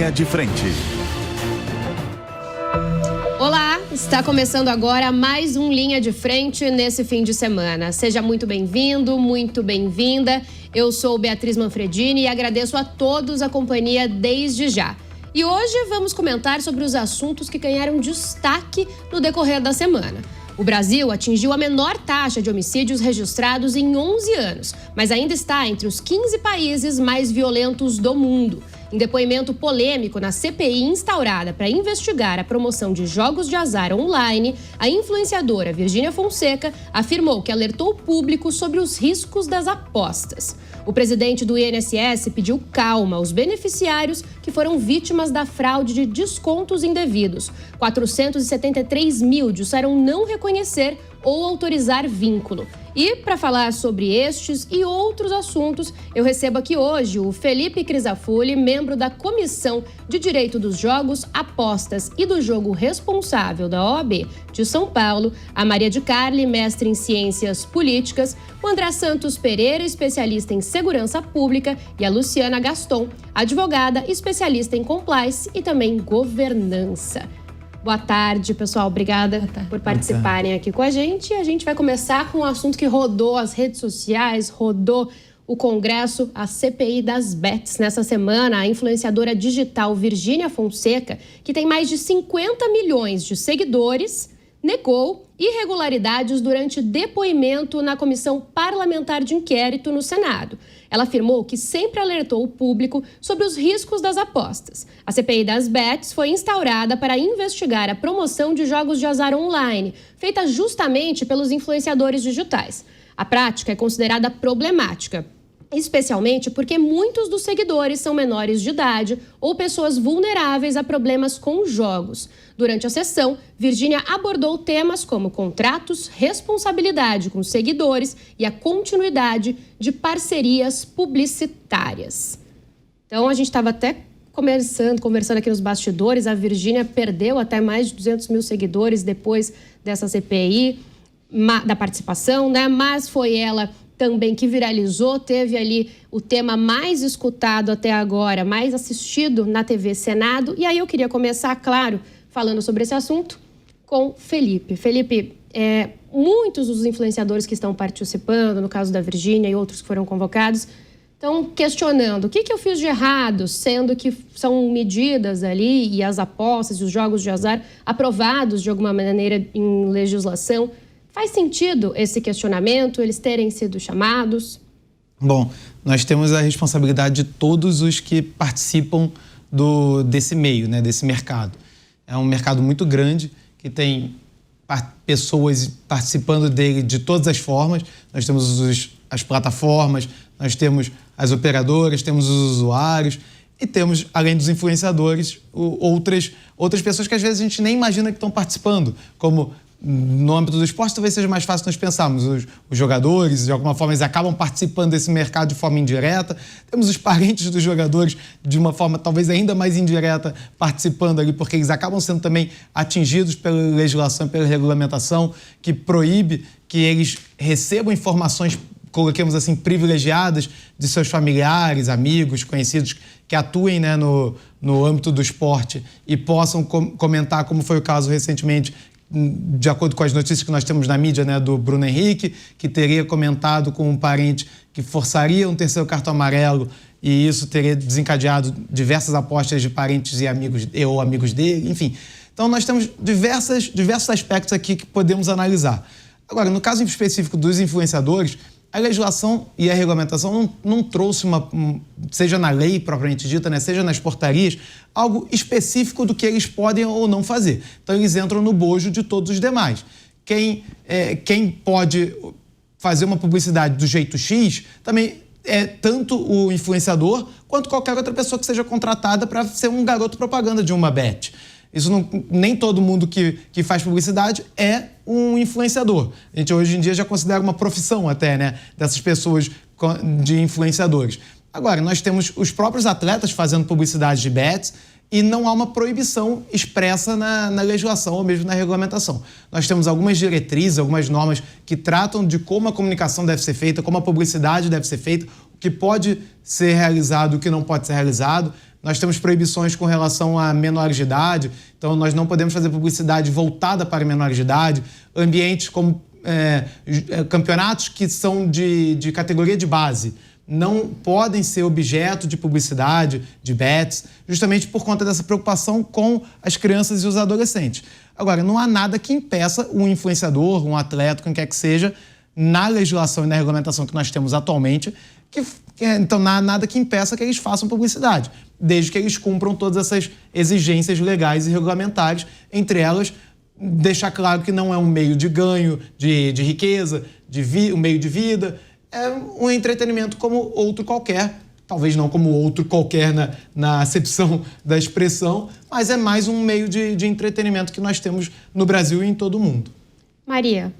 Linha de Frente. Olá, está começando agora mais um Linha de Frente nesse fim de semana. Seja muito bem-vindo, muito bem-vinda. Eu sou Beatriz Manfredini e agradeço a todos a companhia desde já. E hoje vamos comentar sobre os assuntos que ganharam destaque no decorrer da semana. O Brasil atingiu a menor taxa de homicídios registrados em 11 anos, mas ainda está entre os 15 países mais violentos do mundo. Em depoimento polêmico na CPI instaurada para investigar a promoção de jogos de azar online, a influenciadora Virgínia Fonseca afirmou que alertou o público sobre os riscos das apostas. O presidente do INSS pediu calma aos beneficiários que foram vítimas da fraude de descontos indevidos. 473 mil disseram não reconhecer ou autorizar vínculo. E para falar sobre estes e outros assuntos, eu recebo aqui hoje o Felipe Crisafulli, membro da Comissão de Direito dos Jogos, Apostas e do Jogo Responsável da OAB de São Paulo, a Maria de Carli, mestre em Ciências Políticas, o André Santos Pereira, especialista em Segurança Pública, e a Luciana Gaston, advogada, especialista em Compliance e também Governança. Boa tarde, pessoal. Obrigada por participarem aqui com a gente. A gente vai começar com um assunto que rodou as redes sociais, rodou o Congresso, a CPI das bets. Nessa semana, a influenciadora digital Virgínia Fonseca, que tem mais de 50 milhões de seguidores, negou irregularidades durante depoimento na Comissão Parlamentar de Inquérito no Senado. Ela afirmou que sempre alertou o público sobre os riscos das apostas. A CPI das bets foi instaurada para investigar a promoção de jogos de azar online, feita justamente pelos influenciadores digitais. A prática é considerada problemática, especialmente porque muitos dos seguidores são menores de idade ou pessoas vulneráveis a problemas com jogos. Durante a sessão, Virgínia abordou temas como contratos, responsabilidade com seguidores e a continuidade de parcerias publicitárias. Então, a gente estava até conversando aqui nos bastidores, a Virgínia perdeu até mais de 200 mil seguidores depois dessa CPI, da participação, né? Mas foi ela também que viralizou, teve ali o tema mais escutado até agora, mais assistido na TV Senado. E aí eu queria começar, claro, falando sobre esse assunto com Felipe. Felipe, muitos dos influenciadores que estão participando, no caso da Virgínia e outros que foram convocados, estão questionando o que eu fiz de errado, sendo que são medidas ali e as apostas e os jogos de azar aprovados de alguma maneira em legislação. Faz sentido esse questionamento, eles terem sido chamados? Bom, nós temos a responsabilidade de todos os que participam desse meio, né, desse mercado. É um mercado muito grande, que tem pessoas participando dele de todas as formas. Nós temos as plataformas, nós temos as operadoras, temos os usuários e temos, além dos influenciadores, outras pessoas que às vezes a gente nem imagina que estão participando, como no âmbito do esporte talvez seja mais fácil nós pensarmos. Os jogadores, de alguma forma, eles acabam participando desse mercado de forma indireta. Temos os parentes dos jogadores, de uma forma talvez ainda mais indireta, participando ali, porque eles acabam sendo também atingidos pela legislação, pela regulamentação, que proíbe que eles recebam informações, coloquemos assim, privilegiadas de seus familiares, amigos, conhecidos, que atuem, né, no âmbito do esporte e possam comentar, como foi o caso recentemente, de acordo com as notícias que nós temos na mídia, né, do Bruno Henrique, que teria comentado com um parente que forçaria um terceiro cartão amarelo e isso teria desencadeado diversas apostas de parentes e amigos ou amigos dele, enfim. Então nós temos diversos aspectos aqui que podemos analisar. Agora, no caso específico dos influenciadores, a legislação e a regulamentação não trouxe seja na lei propriamente dita, né, seja nas portarias, algo específico do que eles podem ou não fazer. Então, eles entram no bojo de todos os demais. Quem pode fazer uma publicidade do jeito X, também é tanto o influenciador quanto qualquer outra pessoa que seja contratada para ser um garoto propaganda de uma bet. Nem todo mundo que faz publicidade é um influenciador. A gente hoje em dia já considera uma profissão até, né, dessas pessoas de influenciadores. Agora, nós temos os próprios atletas fazendo publicidade de bets e não há uma proibição expressa na legislação ou mesmo na regulamentação. Nós temos algumas diretrizes, algumas normas que tratam de como a comunicação deve ser feita, como a publicidade deve ser feita, o que pode ser realizado e o que não pode ser realizado, Nós temos proibições com relação a menores de idade, então nós não podemos fazer publicidade voltada para menores de idade. Ambientes como campeonatos que são de categoria de base não podem ser objeto de publicidade, de bets, justamente por conta dessa preocupação com as crianças e os adolescentes. Agora, não há nada que impeça um influenciador, um atleta, quem quer que seja, na legislação e na regulamentação que nós temos atualmente, então não há nada que impeça que eles façam publicidade, desde que eles cumpram todas essas exigências legais e regulamentares, entre elas deixar claro que não é um meio de ganho, de riqueza, um meio de vida, é um entretenimento como outro qualquer, talvez não como outro qualquer na acepção da expressão, mas é mais um meio de entretenimento que nós temos no Brasil e em todo o mundo. Maria,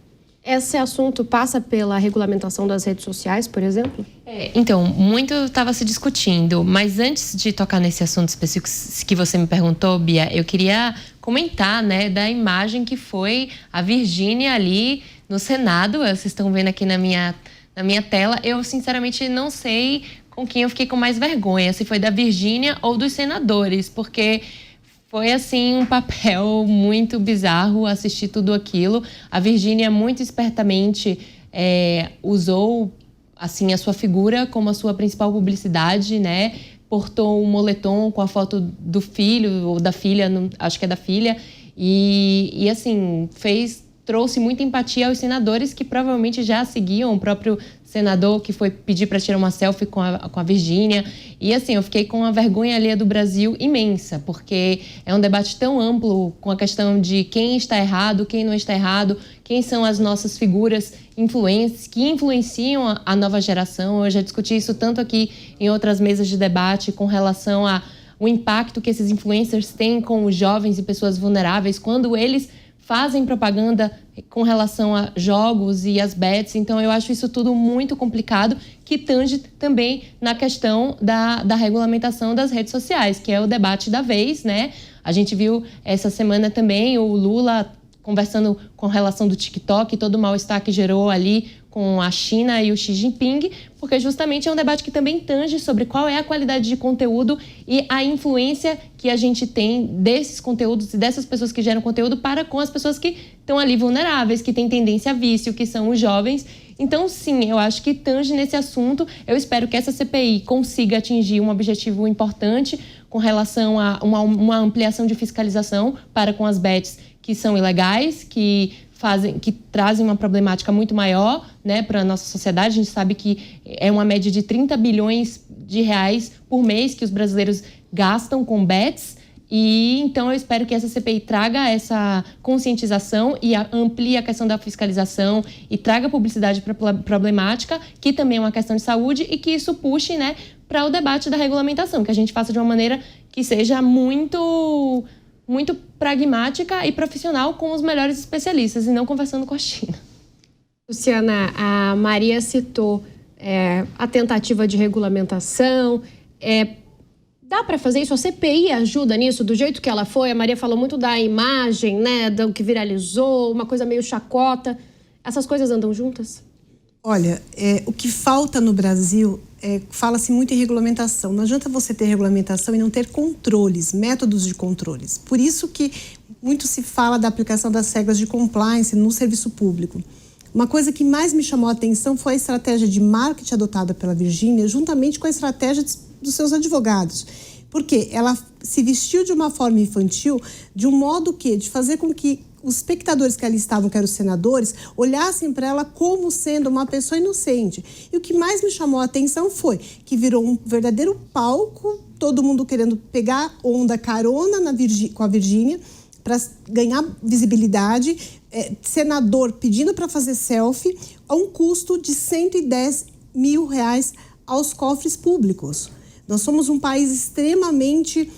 esse assunto passa pela regulamentação das redes sociais, por exemplo? Então, muito estava se discutindo, mas antes de tocar nesse assunto específico que você me perguntou, Bia, eu queria comentar, né, da imagem que foi a Virgínia ali no Senado. Vocês estão vendo aqui na minha tela. Eu, sinceramente, não sei com quem eu fiquei com mais vergonha, se foi da Virgínia ou dos senadores, porque foi, assim, um papel muito bizarro assistir tudo aquilo. A Virgínia, muito espertamente, usou, assim, a sua figura como a sua principal publicidade, né? Portou um moletom com a foto do filho ou da filha, acho que é da filha, e assim, trouxe muita empatia aos senadores que provavelmente já seguiam o próprio senador que foi pedir para tirar uma selfie com a Virgínia. E assim, eu fiquei com a vergonha alheia do Brasil imensa, porque é um debate tão amplo com a questão de quem está errado, quem não está errado, quem são as nossas figuras influentes que influenciam a nova geração. Eu já discuti isso tanto aqui em outras mesas de debate com relação ao impacto que esses influencers têm com os jovens e pessoas vulneráveis quando eles fazem propaganda com relação a jogos e as bets. Então, eu acho isso tudo muito complicado, que tange também na questão da regulamentação das redes sociais, que é o debate da vez, né? A gente viu essa semana também o Lula conversando com relação do TikTok, todo o mal-estar que gerou ali com a China e o Xi Jinping, porque justamente é um debate que também tange sobre qual é a qualidade de conteúdo e a influência que a gente tem desses conteúdos e dessas pessoas que geram conteúdo para com as pessoas que estão ali vulneráveis, que têm tendência a vício, que são os jovens. Então, sim, eu acho que tange nesse assunto. Eu espero que essa CPI consiga atingir um objetivo importante com relação a uma ampliação de fiscalização para com as bets que são ilegais, que trazem uma problemática muito maior, né, para a nossa sociedade. A gente sabe que é uma média de 30 bilhões de reais por mês que os brasileiros gastam com bets. E então eu espero que essa CPI traga essa conscientização e amplie a questão da fiscalização e traga publicidade problemática, que também é uma questão de saúde, e que isso puxe, né, para o debate da regulamentação, que a gente faça de uma maneira que seja muito pragmática e profissional com os melhores especialistas e não conversando com a China. Luciana, a Maria citou a tentativa de regulamentação. Dá para fazer isso? A CPI ajuda nisso? Do jeito que ela foi, a Maria falou muito da imagem, né, do que viralizou, uma coisa meio chacota. Essas coisas andam juntas? Olha, o que falta no Brasil fala-se muito em regulamentação. Não adianta você ter regulamentação e não ter controles, métodos de controles. Por isso que muito se fala da aplicação das regras de compliance no serviço público. Uma coisa que mais me chamou a atenção foi a estratégia de marketing adotada pela Virgínia, juntamente com a estratégia dos seus advogados. Porque ela se vestiu de uma forma infantil, de um modo de fazer com que os espectadores que ali estavam, que eram os senadores, olhassem para ela como sendo uma pessoa inocente. E o que mais me chamou a atenção foi que virou um verdadeiro palco, todo mundo querendo pegar onda, carona com a Virgínia para ganhar visibilidade, senador pedindo para fazer selfie a um custo de R$110 mil aos cofres públicos. Nós somos um país extremamente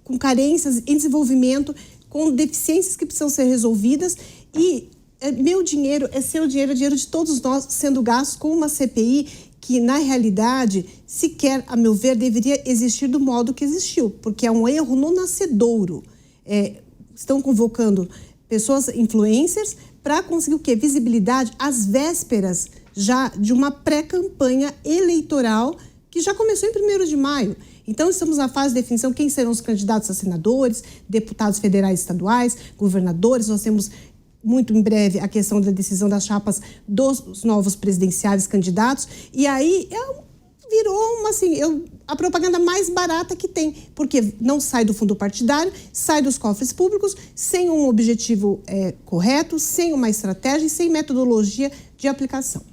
com carências em desenvolvimento, com deficiências que precisam ser resolvidas, e meu dinheiro é seu dinheiro, é dinheiro de todos nós sendo gastos com uma CPI que, na realidade, sequer, a meu ver, deveria existir do modo que existiu, porque é um erro no nascedouro. Estão convocando pessoas influencers para conseguir o quê? Visibilidade às vésperas já de uma pré-campanha eleitoral que já começou em 1º de maio. Então, estamos na fase de definição quem serão os candidatos a senadores, deputados federais e estaduais, governadores. Nós temos muito em breve a questão da decisão das chapas dos novos presidenciáveis candidatos. E aí virou a propaganda mais barata que tem, porque não sai do fundo partidário, sai dos cofres públicos, sem um objetivo correto, sem uma estratégia e sem metodologia de aplicação.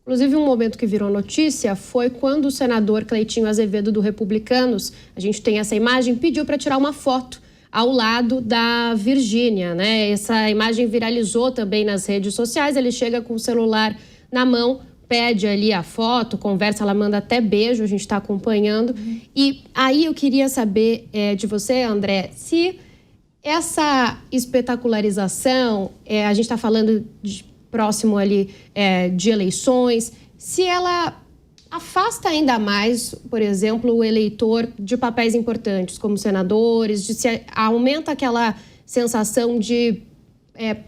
Inclusive, um momento que virou notícia foi quando o senador Cleitinho Azevedo, do Republicanos, a gente tem essa imagem, pediu para tirar uma foto ao lado da Virgínia, né? Essa imagem viralizou também nas redes sociais. Ele chega com o celular na mão, pede ali a foto, conversa, ela manda até beijo, a gente está acompanhando. E aí eu queria saber de você, André, se essa espetacularização, a gente está falando próximo ali de eleições, se ela afasta ainda mais, por exemplo, o eleitor de papéis importantes, como senadores, se aumenta aquela sensação de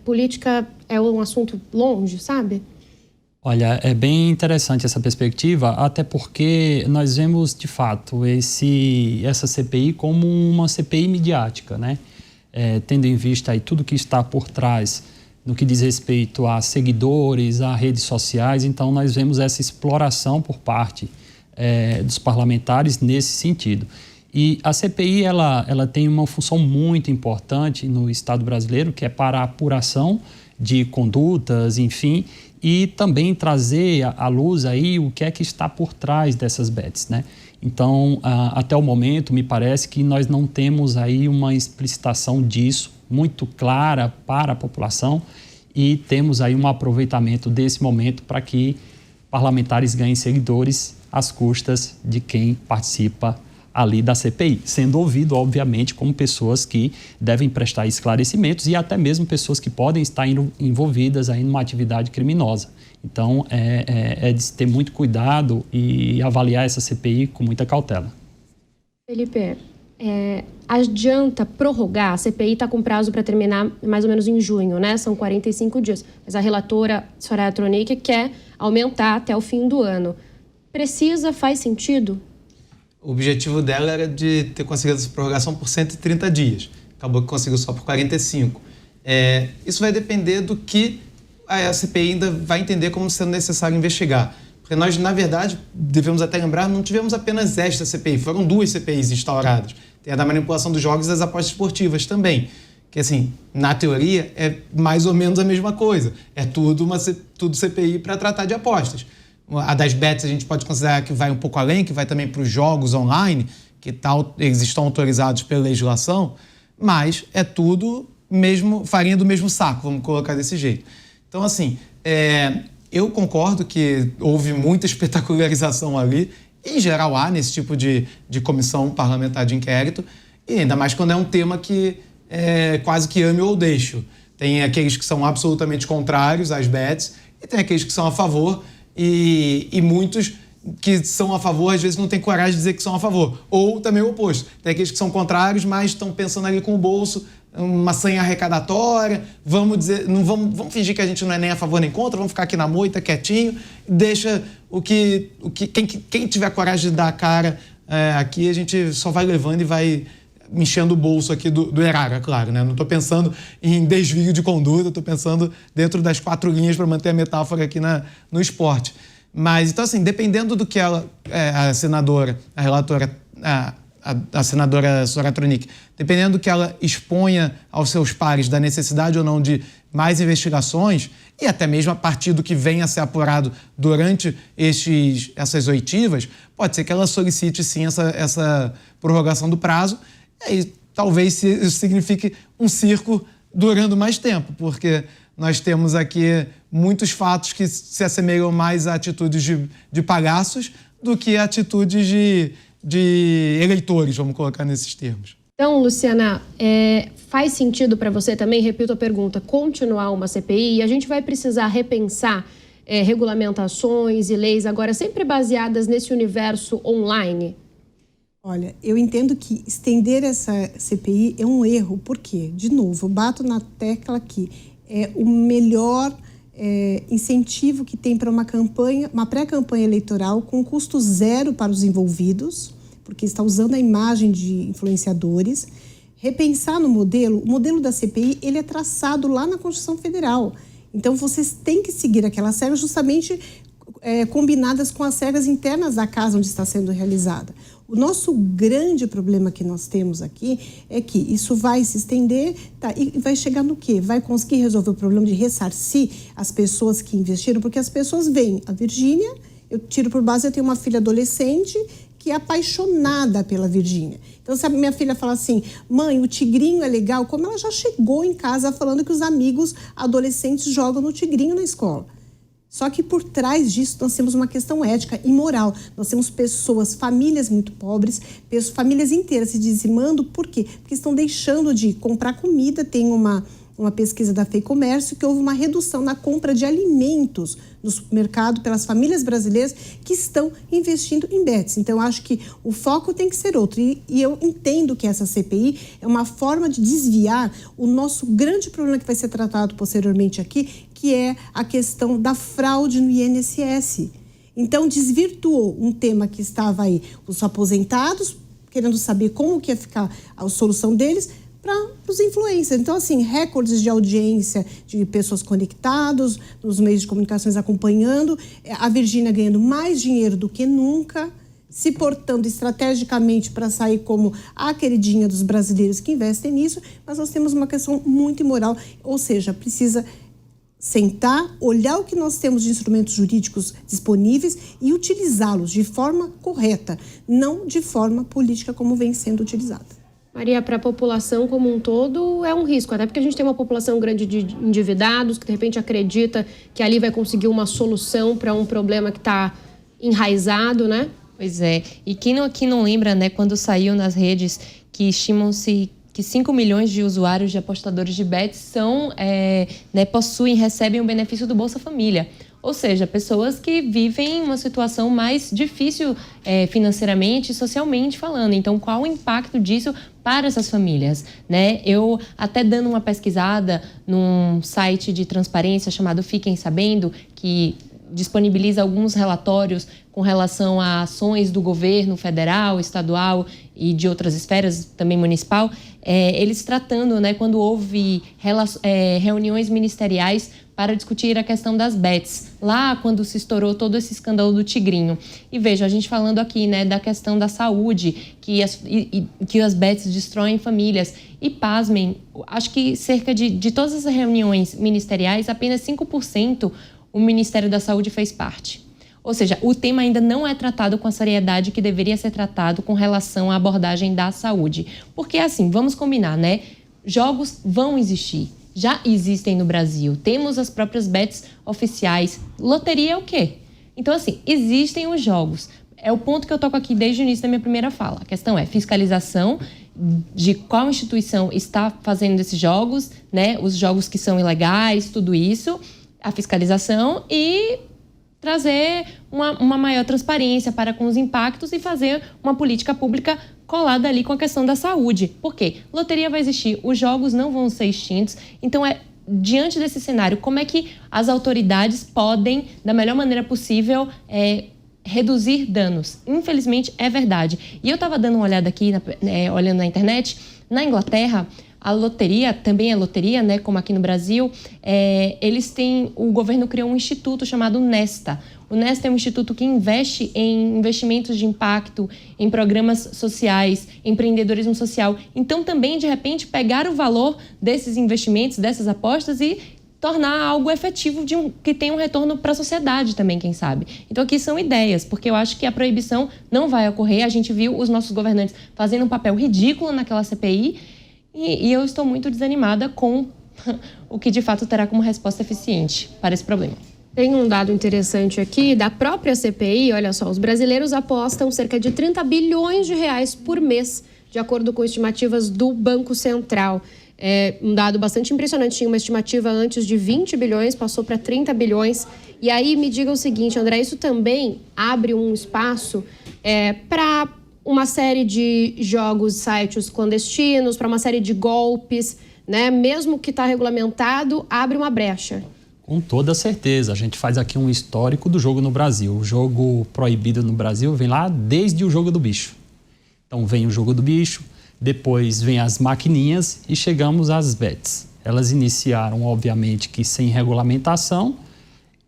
política é um assunto longe, sabe? Olha, é bem interessante essa perspectiva, até porque nós vemos, de fato, essa CPI como uma CPI midiática, né? Tendo em vista aí tudo que está por trás no que diz respeito a seguidores, a redes sociais. Então, nós vemos essa exploração por parte dos parlamentares nesse sentido. E a CPI, ela tem uma função muito importante no Estado brasileiro, que é para a apuração de condutas, enfim, e também trazer à luz aí o que é que está por trás dessas bets, né? Então, até o momento, me parece que nós não temos aí uma explicitação disso muito clara para a população e temos aí um aproveitamento desse momento para que parlamentares ganhem seguidores às custas de quem participa ali da CPI, sendo ouvido, obviamente, como pessoas que devem prestar esclarecimentos e até mesmo pessoas que podem estar envolvidas aí numa atividade criminosa. Então, é de se ter muito cuidado e avaliar essa CPI com muita cautela. Felipe, adianta prorrogar? A CPI está com prazo para terminar mais ou menos em junho, né? São 45 dias. Mas a relatora Soraya Tronic quer aumentar até o fim do ano. Faz sentido? O objetivo dela era de ter conseguido essa prorrogação por 130 dias. Acabou que conseguiu só por 45. Isso vai depender do que a CPI ainda vai entender como sendo necessário investigar. Porque nós, na verdade, devemos até lembrar, não tivemos apenas esta CPI, foram 2 CPIs instauradas. Tem a da manipulação dos jogos e das apostas esportivas também. Que, assim, na teoria, é mais ou menos a mesma coisa. É tudo CPI para tratar de apostas. A das bets a gente pode considerar que vai um pouco além, que vai também para os jogos online, que eles estão autorizados pela legislação, mas é tudo farinha do mesmo saco, vamos colocar desse jeito. Então, assim, eu concordo que houve muita espetacularização ali, em geral há nesse tipo de comissão parlamentar de inquérito, e ainda mais quando é um tema que quase que ame ou deixo. Tem aqueles que são absolutamente contrários às bets e tem aqueles que são a favor, e muitos que são a favor às vezes não têm coragem de dizer que são a favor. Ou também o oposto. Tem aqueles que são contrários, mas estão pensando ali com o bolso, uma senha arrecadatória, vamos fingir que a gente não é nem a favor nem contra, vamos ficar aqui na moita, quietinho, deixa quem tiver coragem de dar a cara aqui, a gente só vai levando e vai enchendo o bolso aqui do erário, é claro, né? Não estou pensando em desvio de conduta, estou pensando dentro das 4 linhas para manter a metáfora aqui no esporte. Mas, então, assim, dependendo do que a senadora, a relatora, a senadora Soraya Tronic, dependendo do que ela exponha aos seus pares da necessidade ou não de mais investigações, e até mesmo a partir do que venha a ser apurado durante essas oitivas, pode ser que ela solicite, sim, essa prorrogação do prazo. E aí, talvez isso signifique um circo durando mais tempo, porque nós temos aqui muitos fatos que se assemelham mais a atitudes de palhaços do que a atitudes de eleitores, vamos colocar nesses termos. Então, Luciana, faz sentido para você também, repito a pergunta, continuar uma CPI? E a gente vai precisar repensar regulamentações e leis agora sempre baseadas nesse universo online? Olha, eu entendo que estender essa CPI é um erro. Por quê? De novo, eu bato na tecla que é o melhor incentivo que tem para uma pré-campanha eleitoral com custo zero para os envolvidos, porque está usando a imagem de influenciadores. Repensar no modelo, o modelo da CPI, ele é traçado lá na Constituição Federal. Então, vocês têm que seguir aquelas regras justamente combinadas com as regras internas da casa onde está sendo realizada. O nosso grande problema que nós temos aqui é que isso vai se estender, tá, e vai chegar no quê? Vai conseguir resolver o problema de ressarcir as pessoas que investiram? Porque as pessoas veem a Virgínia, eu tiro por base, eu tenho uma filha adolescente que é apaixonada pela Virgínia. Então, se a minha filha fala assim, mãe, o tigrinho é legal, como ela já chegou em casa falando que os amigos adolescentes jogam no tigrinho na escola. Só que por trás disso nós temos uma questão ética e moral. Nós temos pessoas, famílias muito pobres, famílias inteiras se dizimando. Por quê? Porque estão deixando de comprar comida. Tem uma pesquisa da FEComércio que houve uma redução na compra de alimentos no supermercado pelas famílias brasileiras que estão investindo em bets. Então, eu acho que o foco tem que ser outro. E eu entendo que essa CPI é uma forma de desviar o nosso grande problema que vai ser tratado posteriormente aqui, que é a questão da fraude no INSS. Então, desvirtuou um tema que estava aí, os aposentados, querendo saber como que ia ficar a solução deles, para os influencers. Então, assim, recordes de audiência de pessoas conectadas, nos meios de comunicações acompanhando, a Virgínia ganhando mais dinheiro do que nunca, se portando estrategicamente para sair como a queridinha dos brasileiros que investem nisso, mas nós temos uma questão muito imoral, ou seja, precisa sentar, olhar o que nós temos de instrumentos jurídicos disponíveis e utilizá-los de forma correta, não de forma política como vem sendo utilizada. Maria, para a população como um todo é um risco, até porque a gente tem uma população grande de endividados que de repente acredita que ali vai conseguir uma solução para um problema que está enraizado, né? Pois é, e quem não lembra, né, quando saiu nas redes que estimam-se que 5 milhões de usuários de apostadores de bets recebem o benefício do Bolsa Família. Ou seja, pessoas que vivem uma situação mais difícil financeiramente e socialmente falando. Então, qual o impacto disso para essas famílias, né? Eu até dando uma pesquisada num site de transparência chamado Fiquem Sabendo, que disponibiliza alguns relatórios com relação a ações do governo federal, estadual e de outras esferas, também municipal, eles tratando, né, quando houve reuniões ministeriais para discutir a questão das bets, lá quando se estourou todo esse escândalo do tigrinho. E veja, a gente falando aqui, né, da questão da saúde, que as bets destroem famílias. E pasmem, acho que cerca de todas as reuniões ministeriais, apenas 5% o Ministério da Saúde fez parte. Ou seja, o tema ainda não é tratado com a seriedade que deveria ser tratado com relação à abordagem da saúde. Porque assim, vamos combinar, né? Jogos vão existir. Já existem no Brasil. Temos as próprias bets oficiais. Loteria é o quê? Então, assim, existem os jogos. É o ponto que eu toco aqui desde o início da minha primeira fala. A questão é fiscalização de qual instituição está fazendo esses jogos, né? Os jogos que são ilegais, tudo isso. A fiscalização e trazer uma maior transparência para com os impactos e fazer uma política pública colada ali com a questão da saúde. Por quê? Loteria vai existir, os jogos não vão ser extintos. Então, diante desse cenário, como é que as autoridades podem, da melhor maneira possível, reduzir danos? Infelizmente, é verdade. E eu estava dando uma olhada aqui, olhando na internet, na Inglaterra, a loteria, também é loteria, né, como aqui no Brasil, o governo criou um instituto chamado Nesta. O Nesta é um instituto que investe em investimentos de impacto, em programas sociais, empreendedorismo social. Então, também, de repente, pegar o valor desses investimentos, dessas apostas e tornar algo efetivo que tenha um retorno para a sociedade também, quem sabe. Então, aqui são ideias, porque eu acho que a proibição não vai ocorrer. A gente viu os nossos governantes fazendo um papel ridículo naquela CPI, e eu estou muito desanimada com o que de fato terá como resposta eficiente para esse problema. Tem um dado interessante aqui da própria CPI, olha só, os brasileiros apostam cerca de 30 bilhões de reais por mês, de acordo com estimativas do Banco Central. É um dado bastante impressionante, tinha uma estimativa antes de 20 bilhões, passou para 30 bilhões. E aí me diga o seguinte, André, isso também abre um espaço para uma série de jogos, sites clandestinos, para uma série de golpes, né? Mesmo que está regulamentado, abre uma brecha. Com toda certeza. A gente faz aqui um histórico do jogo no Brasil. O jogo proibido no Brasil vem lá desde o jogo do bicho. Então vem o jogo do bicho, depois vem as maquininhas e chegamos às bets. Elas iniciaram, obviamente, que sem regulamentação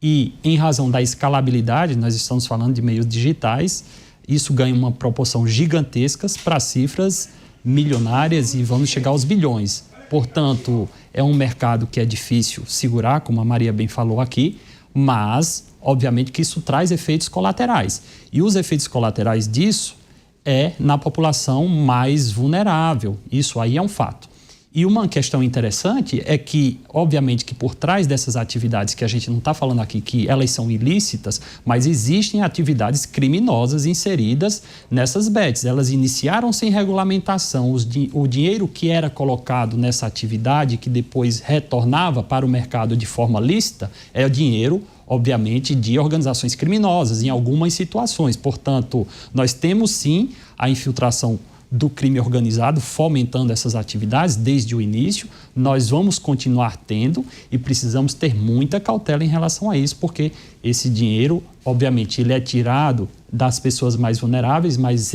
e, em razão da escalabilidade, nós estamos falando de meios digitais, isso ganha uma proporção gigantesca para cifras milionárias e vamos chegar aos bilhões. Portanto, é um mercado que é difícil segurar, como a Maria bem falou aqui, mas, obviamente, que isso traz efeitos colaterais. E os efeitos colaterais disso é na população mais vulnerável. Isso aí é um fato. E uma questão interessante é que, obviamente, que por trás dessas atividades, que a gente não está falando aqui que elas são ilícitas, mas existem atividades criminosas inseridas nessas bets. Elas iniciaram sem regulamentação. O dinheiro que era colocado nessa atividade, que depois retornava para o mercado de forma lícita, é o dinheiro, obviamente, de organizações criminosas, em algumas situações. Portanto, nós temos sim a infiltração do crime organizado, fomentando essas atividades desde o início. Nós vamos continuar tendo e precisamos ter muita cautela em relação a isso, porque esse dinheiro, obviamente, ele é tirado das pessoas mais vulneráveis, mas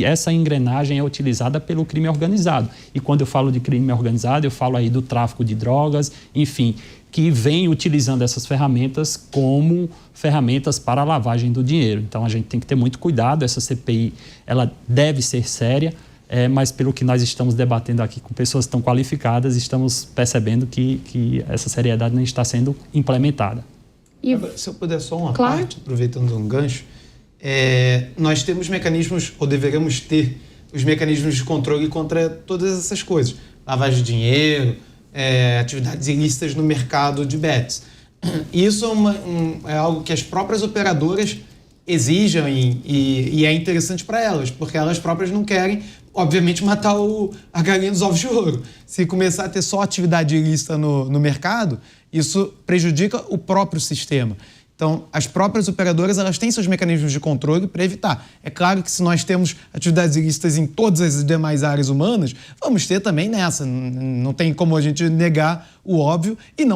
essa engrenagem é utilizada pelo crime organizado. E quando eu falo de crime organizado, eu falo aí do tráfico de drogas, enfim, que vem utilizando essas ferramentas como ferramentas para a lavagem do dinheiro. Então, a gente tem que ter muito cuidado. Essa CPI, ela deve ser séria, mas pelo que nós estamos debatendo aqui com pessoas tão qualificadas, estamos percebendo que essa seriedade não está sendo implementada. E... Se eu puder só uma parte, aproveitando um gancho, nós temos mecanismos, ou deveremos ter, os mecanismos de controle contra todas essas coisas. Lavagem de dinheiro, atividades ilícitas no mercado de bets. Isso é algo que as próprias operadoras exigem e é interessante para elas, porque elas próprias não querem, obviamente, matar a galinha dos ovos de ouro. Se começar a ter só atividade ilícita no mercado, isso prejudica o próprio sistema. Então, as próprias operadoras, elas têm seus mecanismos de controle para evitar. É claro que se nós temos atividades ilícitas em todas as demais áreas humanas, vamos ter também nessa. Não tem como a gente negar o óbvio e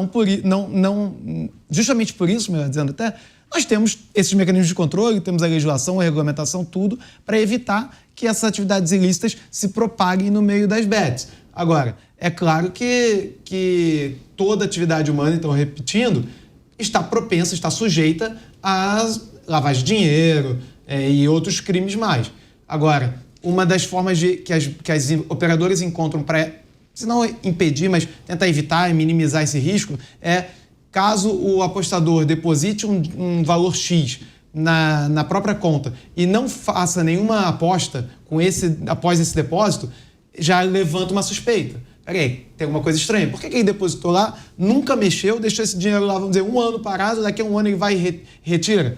justamente por isso, melhor dizendo até, nós temos esses mecanismos de controle, temos a legislação, a regulamentação, tudo, para evitar que essas atividades ilícitas se propaguem no meio das bets. Agora, é claro que toda atividade humana, então repetindo, está propensa, está sujeita a lavagem de dinheiro e outros crimes mais. Agora, uma das formas que as operadoras encontram para, se não impedir, mas tentar evitar e minimizar esse risco, caso o apostador deposite um valor X na própria conta e não faça nenhuma aposta após esse depósito, já levanta uma suspeita. Peraí, tem alguma coisa estranha. Por que ele depositou lá, nunca mexeu, deixou esse dinheiro lá, vamos dizer, 1 ano parado, daqui a 1 ano ele vai e retira?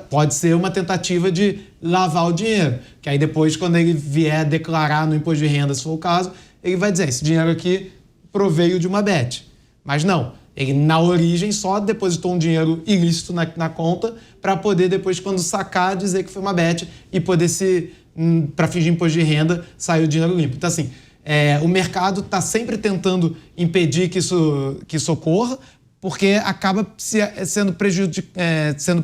Pode ser uma tentativa de lavar o dinheiro, que aí depois, quando ele vier declarar no imposto de renda, se for o caso, ele vai dizer, esse dinheiro aqui proveio de uma bet. Mas não, ele na origem só depositou um dinheiro ilícito na conta para poder depois, quando sacar, dizer que foi uma bet e poder para fingir imposto de renda, sair o dinheiro limpo. Então assim, o mercado está sempre tentando impedir que isso ocorra, porque acaba sendo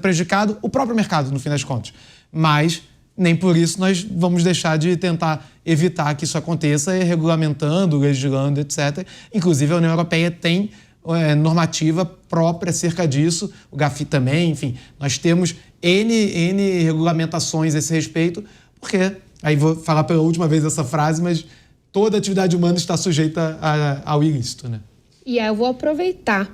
prejudicado o próprio mercado, no fim das contas. Mas nem por isso nós vamos deixar de tentar evitar que isso aconteça, regulamentando, legislando, etc. Inclusive, a União Europeia tem normativa própria acerca disso, o GAFI também, enfim. Nós temos N regulamentações a esse respeito, porque, aí vou falar pela última vez essa frase, mas toda atividade humana está sujeita ao ilícito, né? E eu vou aproveitar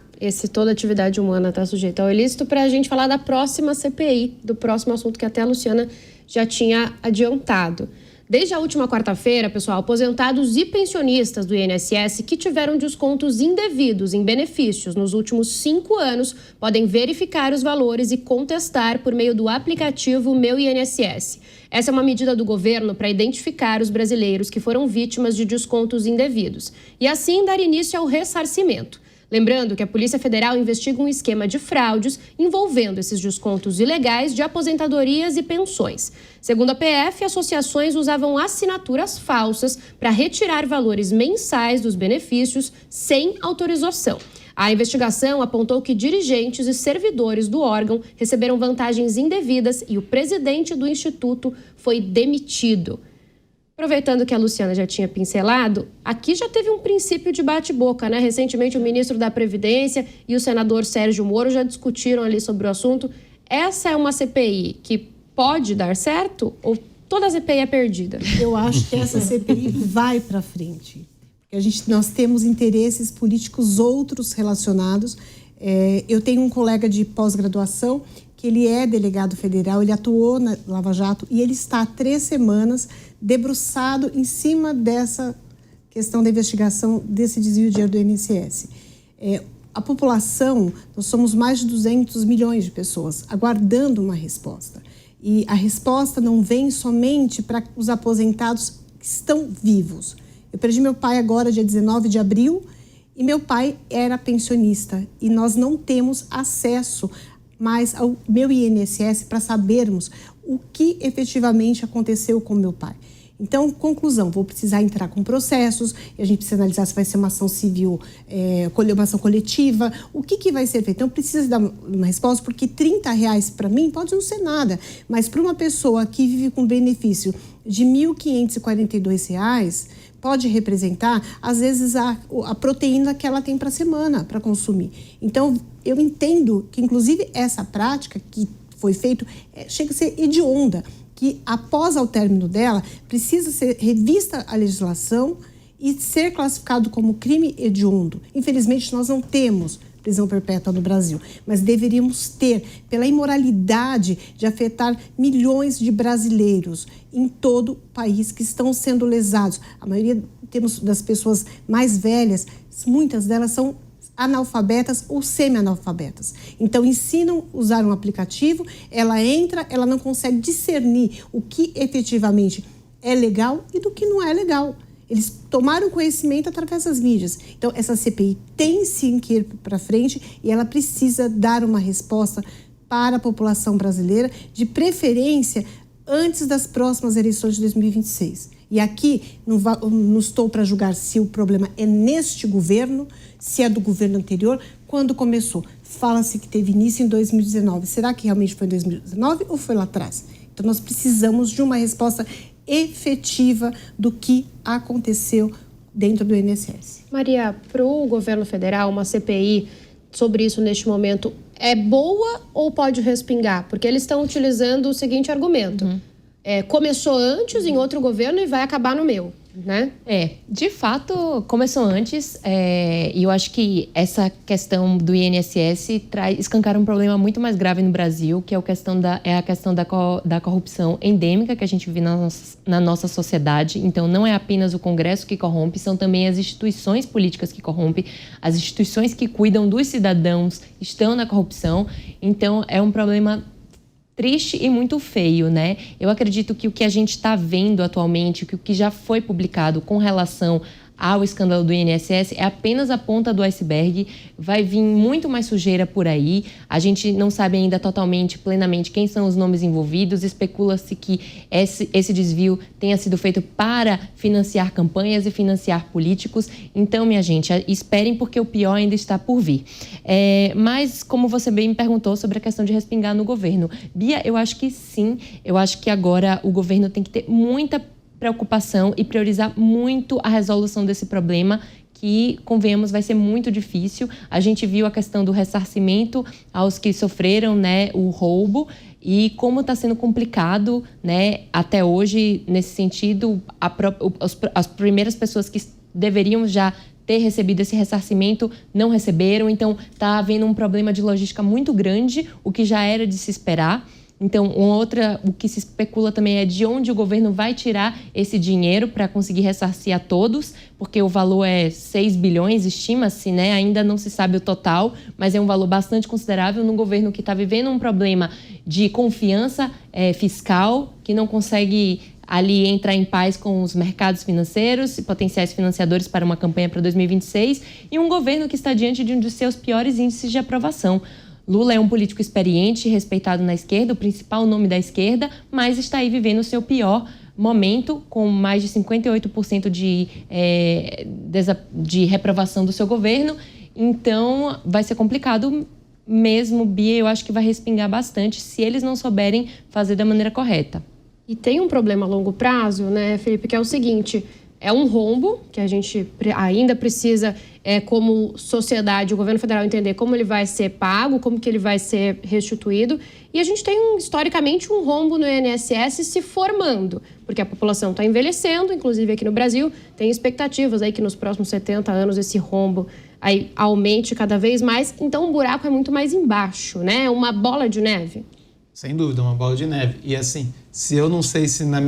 toda atividade humana está sujeita ao ilícito para a gente falar da próxima CPI, do próximo assunto que até a Luciana já tinha adiantado. Desde a última quarta-feira, pessoal, aposentados e pensionistas do INSS que tiveram descontos indevidos em benefícios nos últimos 5 anos podem verificar os valores e contestar por meio do aplicativo Meu INSS. Essa é uma medida do governo para identificar os brasileiros que foram vítimas de descontos indevidos e assim dar início ao ressarcimento. Lembrando que a Polícia Federal investiga um esquema de fraudes envolvendo esses descontos ilegais de aposentadorias e pensões. Segundo a PF, associações usavam assinaturas falsas para retirar valores mensais dos benefícios sem autorização. A investigação apontou que dirigentes e servidores do órgão receberam vantagens indevidas e o presidente do instituto foi demitido. Aproveitando que a Luciana já tinha pincelado, aqui já teve um princípio de bate-boca, né? Recentemente, o ministro da Previdência e o senador Sérgio Moro já discutiram ali sobre o assunto. Essa é uma CPI que pode dar certo ou toda a CPI é perdida? Eu acho que essa CPI vai para frente. Nós temos interesses políticos outros relacionados. Eu tenho um colega de pós-graduação que ele é delegado federal, ele atuou na Lava Jato e ele está há 3 semanas debruçado em cima dessa questão da investigação desse desvio de dinheiro do INSS. A população, nós somos mais de 200 milhões de pessoas aguardando uma resposta. E a resposta não vem somente para os aposentados que estão vivos. Eu perdi meu pai agora, dia 19 de abril, e meu pai era pensionista. E nós não temos acesso mais ao meu INSS para sabermos o que efetivamente aconteceu com meu pai. Então, conclusão, vou precisar entrar com processos, e a gente precisa analisar se vai ser uma ação civil, uma ação coletiva, o que vai ser feito. Então, precisa dar uma resposta, porque R$30 para mim pode não ser nada, mas para uma pessoa que vive com benefício de R$1.542, pode representar, às vezes, a proteína que ela tem para a semana para consumir. Então, eu entendo que, inclusive, essa prática que foi feita chega a ser hedionda, que após o término dela, precisa ser revista a legislação e ser classificado como crime hediondo. Infelizmente, nós não temos prisão perpétua no Brasil, mas deveríamos ter, pela imoralidade de afetar milhões de brasileiros em todo o país que estão sendo lesados. A maioria das pessoas mais velhas, muitas delas são analfabetas ou semi-analfabetas. Então, ensinam a usar um aplicativo, ela entra, ela não consegue discernir o que efetivamente é legal e do que não é legal. Eles tomaram conhecimento através das mídias. Então, essa CPI tem sim que ir para frente e ela precisa dar uma resposta para a população brasileira, de preferência antes das próximas eleições de 2026. E aqui não estou para julgar se o problema é neste governo, se é do governo anterior, quando começou. Fala-se que teve início em 2019. Será que realmente foi em 2019 ou foi lá atrás? Então, nós precisamos de uma resposta efetiva do que aconteceu dentro do INSS. Maria, para o governo federal, uma CPI sobre isso neste momento é boa ou pode respingar? Porque eles estão utilizando o seguinte argumento. Começou antes em outro governo e vai acabar no meu, né? De fato, começou antes e eu acho que essa questão do INSS escancara um problema muito mais grave no Brasil, que é a questão da corrupção endêmica que a gente vive na nossa sociedade. Então, não é apenas o Congresso que corrompe, são também as instituições políticas que corrompem, as instituições que cuidam dos cidadãos estão na corrupção. Então, é um problema triste e muito feio, né? Eu acredito que o que a gente está vendo atualmente, que o que já foi publicado com relação ao escândalo do INSS é apenas a ponta do iceberg. Vai vir muito mais sujeira por aí. A gente não sabe ainda totalmente, plenamente, quem são os nomes envolvidos. Especula-se que esse desvio tenha sido feito para financiar campanhas e financiar políticos. Então, minha gente, esperem, porque o pior ainda está por vir. Mas, como você bem me perguntou sobre a questão de respingar no governo, Bia, eu acho que sim. Eu acho que agora o governo tem que ter muita preocupação e priorizar muito a resolução desse problema, que, convenhamos, vai ser muito difícil. A gente viu a questão do ressarcimento aos que sofreram, né, o roubo, e como está sendo complicado, né, até hoje, nesse sentido, as primeiras pessoas que deveriam já ter recebido esse ressarcimento não receberam. Então, está havendo um problema de logística muito grande, o que já era de se esperar. Então, o que se especula também é de onde o governo vai tirar esse dinheiro para conseguir ressarcir a todos, porque o valor é 6 bilhões, estima-se, né? Ainda não se sabe o total, mas é um valor bastante considerável num governo que está vivendo um problema de confiança fiscal, que não consegue ali entrar em paz com os mercados financeiros e potenciais financiadores para uma campanha para 2026, e um governo que está diante de um dos seus piores índices de aprovação. Lula é um político experiente e respeitado na esquerda, o principal nome da esquerda, mas está aí vivendo o seu pior momento, com mais de 58% de reprovação do seu governo. Então, vai ser complicado mesmo, Bia. Eu acho que vai respingar bastante se eles não souberem fazer da maneira correta. E tem um problema a longo prazo, né, Felipe, que é o seguinte: é um rombo que a gente ainda precisa, como sociedade, o governo federal entender como ele vai ser pago, como que ele vai ser restituído. E a gente tem, historicamente, um rombo no INSS se formando, porque a população está envelhecendo, inclusive aqui no Brasil. Tem expectativas aí que nos próximos 70 anos esse rombo aí aumente cada vez mais. Então o buraco é muito mais embaixo, né? É uma bola de neve. Sem dúvida, uma bola de neve. E assim, se eu não sei se no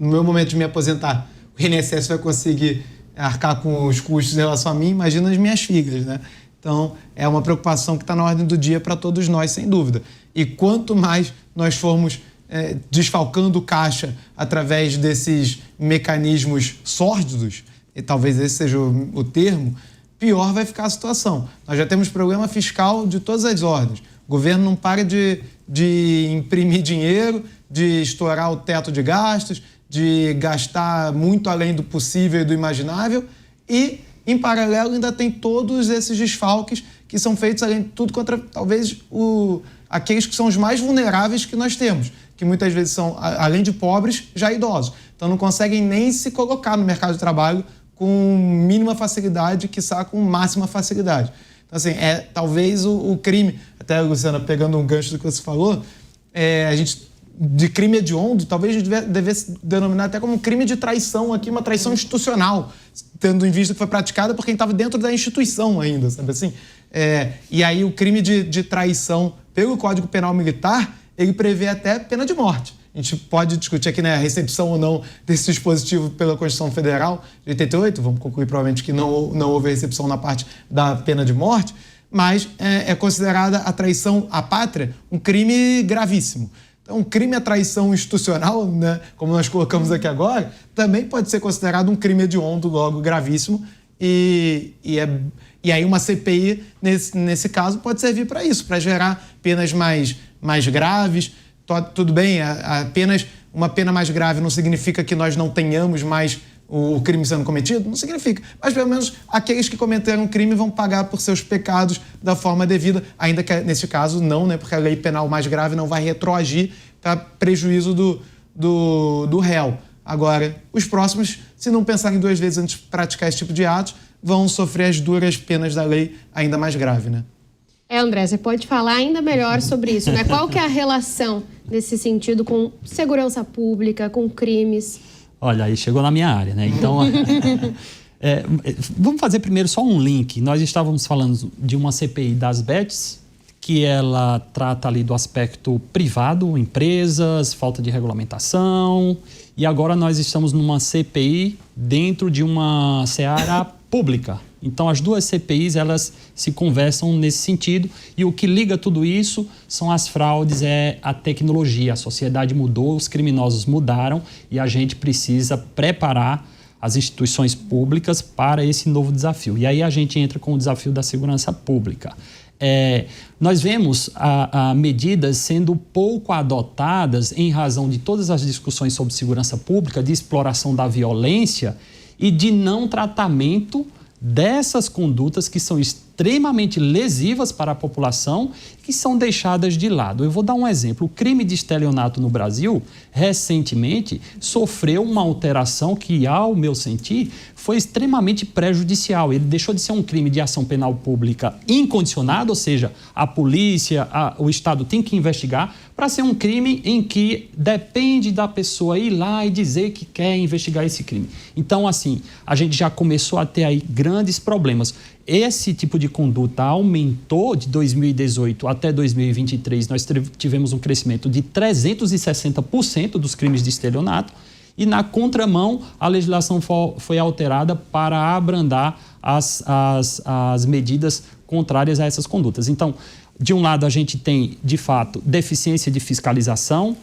meu momento de me aposentar, o INSS vai conseguir arcar com os custos em relação a mim, imagina as minhas filhas, né? Então, é uma preocupação que está na ordem do dia para todos nós, sem dúvida. E quanto mais nós formos desfalcando caixa através desses mecanismos sórdidos, e talvez esse seja o termo, pior vai ficar a situação. Nós já temos problema fiscal de todas as ordens. O governo não para de imprimir dinheiro, de estourar o teto de gastos, de gastar muito além do possível e do imaginável, e, em paralelo, ainda tem todos esses desfalques que são feitos, além de tudo, contra, talvez, aqueles que são os mais vulneráveis que nós temos, que muitas vezes são, além de pobres, já idosos. Então, não conseguem nem se colocar no mercado de trabalho com mínima facilidade, quiçá com máxima facilidade. Então, assim, talvez o crime, até, Luciana, pegando um gancho do que você falou, a gente, de crime hediondo, talvez a gente devesse denominar até como um crime de traição aqui, uma traição institucional, tendo em vista que foi praticada por quem estava dentro da instituição ainda, sabe assim? E aí o crime de traição pelo Código Penal Militar, ele prevê até pena de morte. A gente pode discutir aqui, né, a recepção ou não desse dispositivo pela Constituição Federal de 88, vamos concluir provavelmente que não houve recepção na parte da pena de morte, mas é considerada a traição à pátria um crime gravíssimo. Então, um crime à traição institucional, né, como nós colocamos aqui agora, também pode ser considerado um crime hediondo, logo gravíssimo, e aí uma CPI, nesse caso, pode servir para isso, para gerar penas mais graves. Tudo bem, apenas uma pena mais grave não significa que nós não tenhamos mais o crime sendo cometido? Não significa. Mas, pelo menos, aqueles que cometeram crime vão pagar por seus pecados da forma devida, ainda que, nesse caso, não, né? Porque a lei penal mais grave não vai retroagir para prejuízo do réu. Agora, os próximos, se não pensarem duas vezes antes de praticar esse tipo de atos, vão sofrer as duras penas da lei ainda mais grave, né? André, você pode falar ainda melhor sobre isso, né? Qual que é a relação nesse sentido com segurança pública, com crimes? Olha, aí chegou na minha área, né? Então, vamos fazer primeiro só um link. Nós estávamos falando de uma CPI das bets, que ela trata ali do aspecto privado, empresas, falta de regulamentação, e agora nós estamos numa CPI dentro de uma seara pública. Então, as duas CPIs, elas se conversam nesse sentido, e o que liga tudo isso são as fraudes, a tecnologia. A sociedade mudou, os criminosos mudaram, e a gente precisa preparar as instituições públicas para esse novo desafio. E aí a gente entra com o desafio da segurança pública. Nós vemos medidas sendo pouco adotadas em razão de todas as discussões sobre segurança pública, de exploração da violência e de não tratamento dessas condutas que são extremamente lesivas para a população e que são deixadas de lado. Eu vou dar um exemplo. O crime de estelionato no Brasil, recentemente, sofreu uma alteração que, ao meu sentir, foi extremamente prejudicial. Ele deixou de ser um crime de ação penal pública incondicionada, ou seja, a polícia, o Estado tem que investigar, para ser um crime em que depende da pessoa ir lá e dizer que quer investigar esse crime. Então, assim, a gente já começou a ter aí grandes problemas. Esse tipo de conduta aumentou de 2018 até 2023. Nós tivemos um crescimento de 360% dos crimes de estelionato. E, na contramão, a legislação foi alterada para abrandar as medidas contrárias a essas condutas. Então, de um lado, a gente tem, de fato, deficiência de fiscalização.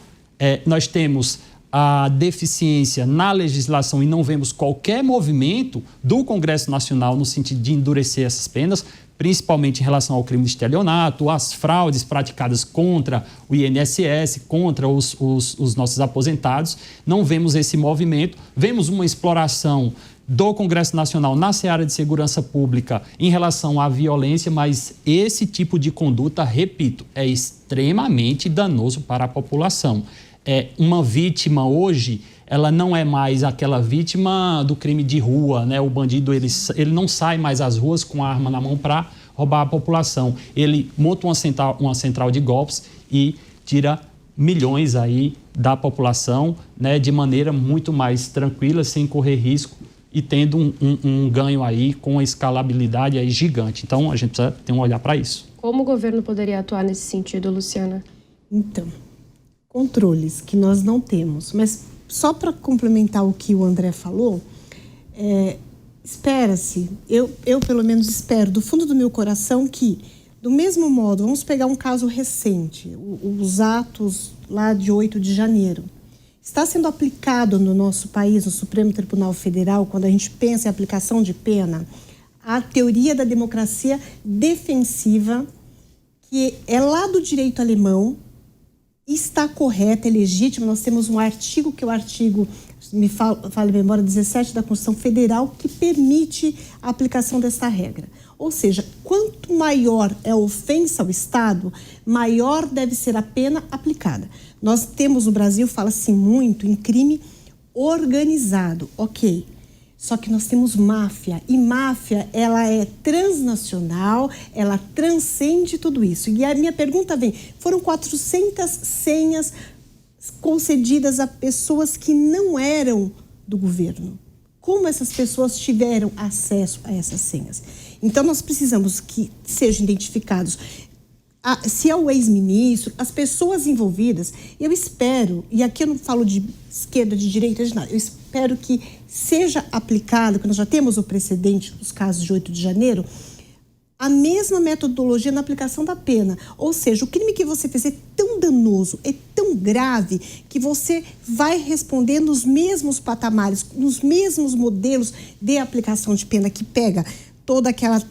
Nós temos a deficiência na legislação e não vemos qualquer movimento do Congresso Nacional no sentido de endurecer essas penas. principalmente em relação ao crime de estelionato, as fraudes praticadas contra o INSS, contra os nossos aposentados. Não vemos esse movimento, vemos uma exploração do Congresso Nacional na seara de segurança pública em relação à violência, mas esse tipo de conduta, repito, é extremamente danoso para a população. Uma vítima hoje, ela não é mais aquela vítima do crime de rua, né? O bandido, ele não sai mais às ruas com a arma na mão para roubar a população. Ele monta uma central de golpes e tira milhões aí da população, né? De maneira muito mais tranquila, sem correr risco e tendo um ganho aí com a escalabilidade aí gigante. Então, a gente precisa ter um olhar para isso. Como o governo poderia atuar nesse sentido, Luciana? Então, controles que nós não temos, mas só para complementar o que o André falou, espera-se, eu pelo menos espero do fundo do meu coração que, do mesmo modo, vamos pegar um caso recente, os atos lá de 8 de janeiro. Está sendo aplicado no nosso país, no Supremo Tribunal Federal, quando a gente pensa em aplicação de pena, a teoria da democracia defensiva, que é lá do direito alemão, está correta, é legítima. Nós temos um artigo, que é o artigo, me fala a memória, 17 da Constituição Federal, que permite a aplicação dessa regra. Ou seja, quanto maior é a ofensa ao Estado, maior deve ser a pena aplicada. Nós temos no Brasil, fala-se muito em crime organizado, ok. Só que nós temos máfia, e máfia, ela é transnacional, ela transcende tudo isso. E a minha pergunta vem, foram 400 senhas concedidas a pessoas que não eram do governo. Como essas pessoas tiveram acesso a essas senhas? Então, nós precisamos que sejam identificados, se é o ex-ministro, as pessoas envolvidas. Eu espero, e aqui eu não falo de esquerda, de direita, de nada, eu espero que seja aplicado, que nós já temos o precedente dos casos de 8 de janeiro, a mesma metodologia na aplicação da pena. Ou seja, o crime que você fez é tão danoso, é tão grave, que você vai responder nos mesmos patamares, nos mesmos modelos de aplicação de pena, que pega toda aquela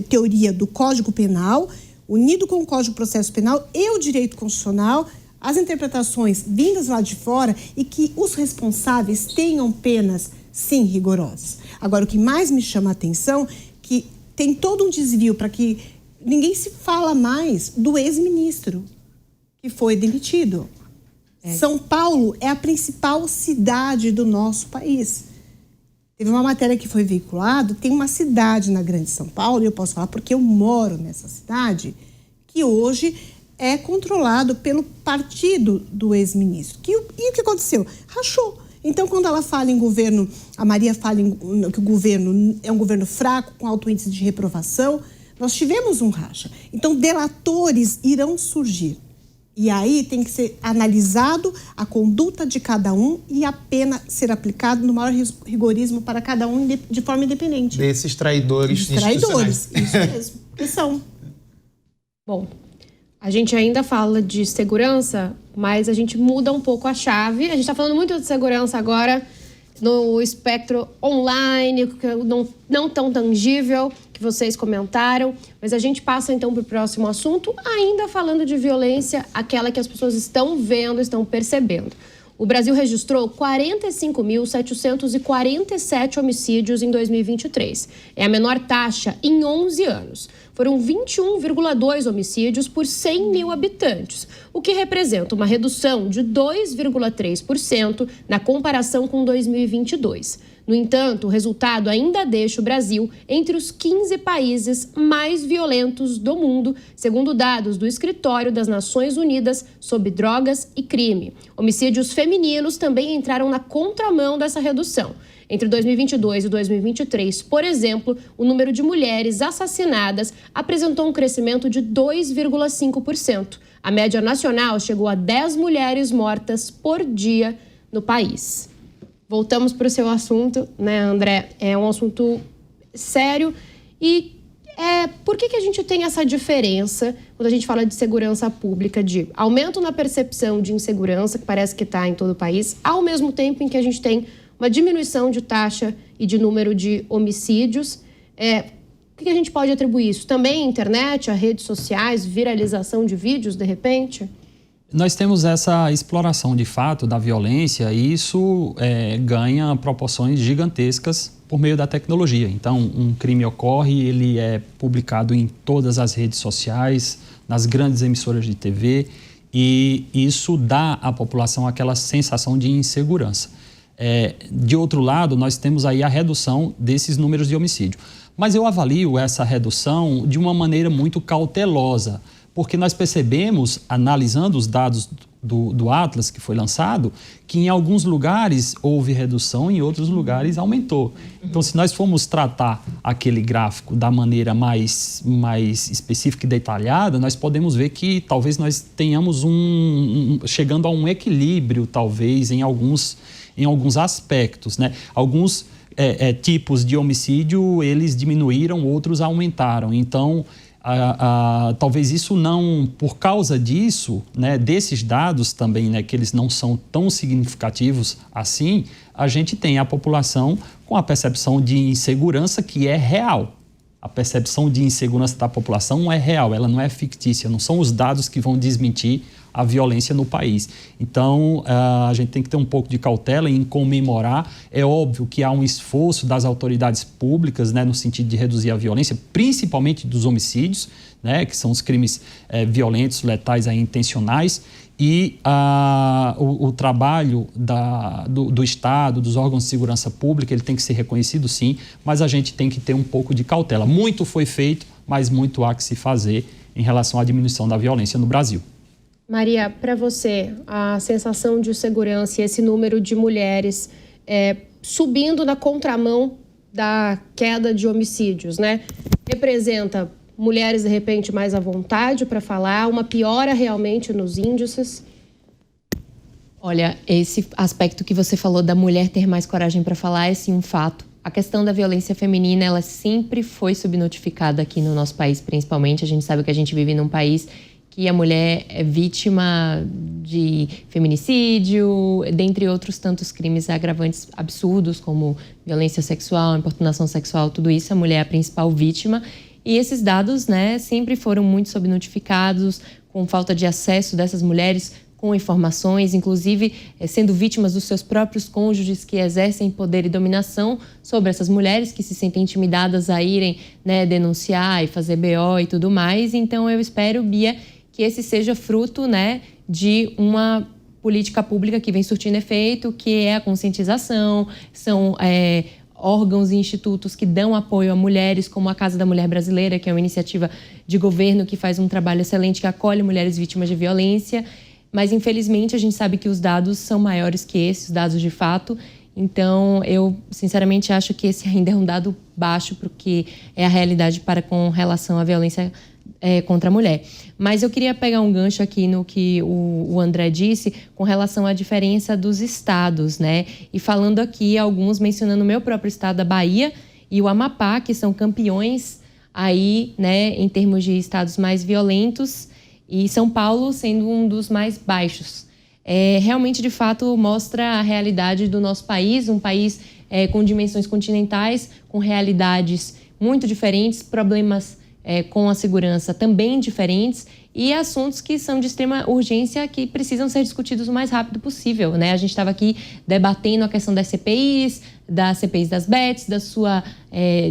teoria do Código Penal, unido com o Código de Processo Penal e o direito constitucional, as interpretações vindas lá de fora, e que os responsáveis tenham penas, sim, rigorosas. Agora, o que mais me chama a atenção é que tem todo um desvio para que ninguém se fala mais do ex-ministro que foi demitido. São Paulo é a principal cidade do nosso país. Teve uma matéria que foi veiculada, tem uma cidade na Grande São Paulo, e eu posso falar porque eu moro nessa cidade, que hoje é controlado pelo partido do ex-ministro. E o que aconteceu? Rachou. Então, quando ela fala em governo, a Maria fala que o governo é um governo fraco, com alto índice de reprovação, nós tivemos um racha. Então, delatores irão surgir. E aí tem que ser analisado a conduta de cada um e a pena ser aplicada no maior rigorismo para cada um de forma independente. Desses traidores traidores, isso mesmo, que são. Bom, a gente ainda fala de segurança, mas a gente muda um pouco a chave. A gente está falando muito de segurança agora no espectro online, não tão tangível, que vocês comentaram, mas a gente passa então para o próximo assunto, ainda falando de violência, aquela que as pessoas estão vendo, estão percebendo. O Brasil registrou 45.747 homicídios em 2023. É a menor taxa em 11 anos. Foram 21,2 homicídios por 100 mil habitantes, o que representa uma redução de 2,3% na comparação com 2022. No entanto, o resultado ainda deixa o Brasil entre os 15 países mais violentos do mundo, segundo dados do Escritório das Nações Unidas sobre Drogas e Crime. Homicídios femininos também entraram na contramão dessa redução. Entre 2022 e 2023, por exemplo, o número de mulheres assassinadas apresentou um crescimento de 2,5%. A média nacional chegou a 10 mulheres mortas por dia no país. Voltamos para o seu assunto, né, André? É um assunto sério. E por que a gente tem essa diferença quando a gente fala de segurança pública, de aumento na percepção de insegurança, que parece que está em todo o país, ao mesmo tempo em que a gente tem uma diminuição de taxa e de número de homicídios? O que a gente pode atribuir isso? Também a internet, as redes sociais, viralização de vídeos, de repente? Nós temos essa exploração de fato da violência e isso ganha proporções gigantescas por meio da tecnologia. Então, um crime ocorre, ele é publicado em todas as redes sociais, nas grandes emissoras de TV, e isso dá à população aquela sensação de insegurança. De outro lado, nós temos aí a redução desses números de homicídio. Mas eu avalio essa redução de uma maneira muito cautelosa, porque nós percebemos, analisando os dados do Atlas que foi lançado, que em alguns lugares houve redução, em outros lugares aumentou. Então, se nós formos tratar aquele gráfico da maneira mais específica e detalhada, nós podemos ver que talvez nós tenhamos chegando a um equilíbrio, talvez, em alguns aspectos, né? Alguns tipos de homicídio, eles diminuíram, outros aumentaram. Então, talvez isso não, por causa disso, né, desses dados também, né, que eles não são tão significativos assim, a gente tem a população com a percepção de insegurança que é real. A percepção de insegurança da população é real, ela não é fictícia, não são os dados que vão desmentir a violência no país. Então, a gente tem que ter um pouco de cautela em comemorar. É óbvio que há um esforço das autoridades públicas, né, no sentido de reduzir a violência, principalmente dos homicídios, né, que são os crimes violentos, letais, intencionais, e o trabalho do Estado, dos órgãos de segurança pública, ele tem que ser reconhecido, sim, mas a gente tem que ter um pouco de cautela. Muito foi feito, mas muito há que se fazer em relação à diminuição da violência no Brasil. Maria, para você, a sensação de segurança e esse número de mulheres subindo na contramão da queda de homicídios, né? Representa mulheres, de repente, mais à vontade para falar, uma piora realmente nos índices? Olha, esse aspecto que você falou da mulher ter mais coragem para falar é sim um fato. A questão da violência feminina, ela sempre foi subnotificada aqui no nosso país, principalmente. A gente sabe que a gente vive num país que a mulher é vítima de feminicídio, dentre outros tantos crimes agravantes absurdos, como violência sexual, importunação sexual, tudo isso, a mulher é a principal vítima. E esses dados, né, sempre foram muito subnotificados, com falta de acesso dessas mulheres com informações, inclusive sendo vítimas dos seus próprios cônjuges que exercem poder e dominação sobre essas mulheres que se sentem intimidadas a irem, né, denunciar e fazer BO e tudo mais. Então, eu espero, Bia, que esse seja fruto, né, de uma política pública que vem surtindo efeito, que é a conscientização, são órgãos e institutos que dão apoio a mulheres, como a Casa da Mulher Brasileira, que é uma iniciativa de governo que faz um trabalho excelente, que acolhe mulheres vítimas de violência. Mas, infelizmente, a gente sabe que os dados são maiores que esses, dados de fato. Então, eu, sinceramente, acho que esse ainda é um dado baixo, porque é a realidade com relação à violência contra a mulher. Mas eu queria pegar um gancho aqui no que o André disse com relação à diferença dos estados, né? E falando aqui alguns, mencionando o meu próprio estado, a Bahia e o Amapá, que são campeões aí, né, em termos de estados mais violentos, e São Paulo sendo um dos mais baixos. Realmente, de fato, mostra a realidade do nosso país, um país com dimensões continentais, com realidades muito diferentes, problemas com a segurança também diferentes e assuntos que são de extrema urgência que precisam ser discutidos o mais rápido possível, né? A gente estava aqui debatendo a questão das CPIs das BETs, da sua,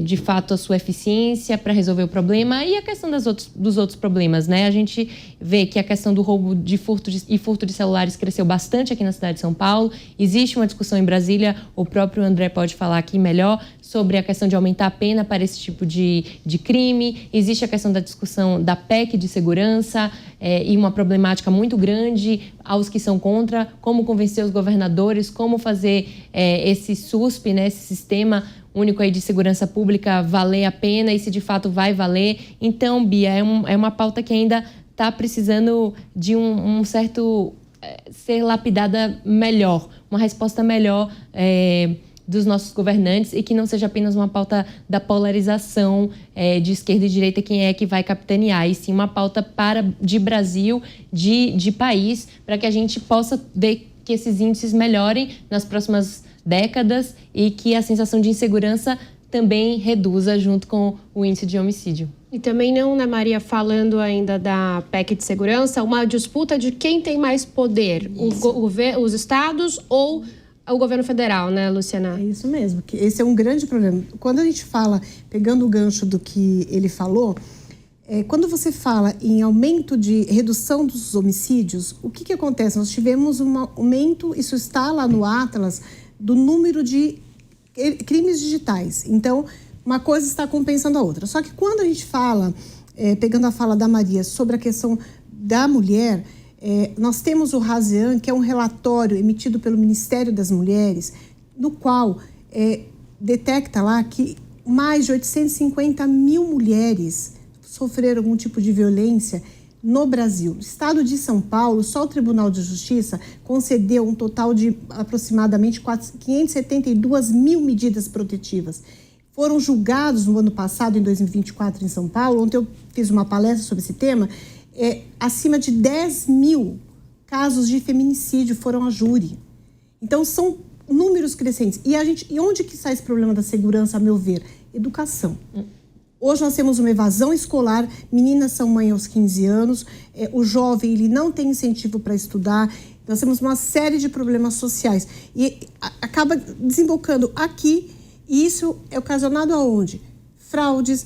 de fato, a sua eficiência para resolver o problema e a questão dos outros problemas, né? A gente vê que a questão do roubo e furto de celulares cresceu bastante aqui na cidade de São Paulo. Existe uma discussão em Brasília, o próprio André pode falar aqui melhor, sobre a questão de aumentar a pena para esse tipo de crime. Existe a questão da discussão da PEC de segurança e uma problemática muito grande aos que são contra, como convencer os governadores, como fazer esse SUSP, né, esse sistema único aí de segurança pública valer a pena e se de fato vai valer. Então, Bia, é uma pauta que ainda está precisando de um certo ser lapidada melhor, uma resposta melhor dos nossos governantes e que não seja apenas uma pauta da polarização de esquerda e direita, quem é que vai capitanear, e sim uma pauta de Brasil, de país, para que a gente possa ver que esses índices melhorem nas próximas décadas e que a sensação de insegurança também reduza junto com o índice de homicídio. E também não, né, Maria, falando ainda da PEC de segurança, uma disputa de quem tem mais poder, os estados ou o governo federal, né, Luciana? É isso mesmo, que esse é um grande problema. Quando a gente fala, pegando o gancho do que ele falou, quando você fala em aumento de redução dos homicídios, o que acontece? Nós tivemos um aumento, isso está lá no Atlas, do número de crimes digitais. Então, uma coisa está compensando a outra. Só que quando a gente fala, pegando a fala da Maria, sobre a questão da mulher, nós temos o RASEAN, que é um relatório emitido pelo Ministério das Mulheres, no qual detecta lá que mais de 850 mil mulheres sofreram algum tipo de violência no Brasil. No estado de São Paulo, só o Tribunal de Justiça concedeu um total de aproximadamente 572 mil medidas protetivas. Foram julgados no ano passado, em 2024, em São Paulo, ontem eu fiz uma palestra sobre esse tema, acima de 10 mil casos de feminicídio foram a júri. Então, são números crescentes. E onde que está esse problema da segurança, a meu ver? Educação. Hoje nós temos uma evasão escolar, meninas são mães aos 15 anos, o jovem ele não tem incentivo para estudar, nós temos uma série de problemas sociais. E acaba desembocando aqui, e isso é ocasionado aonde? Fraudes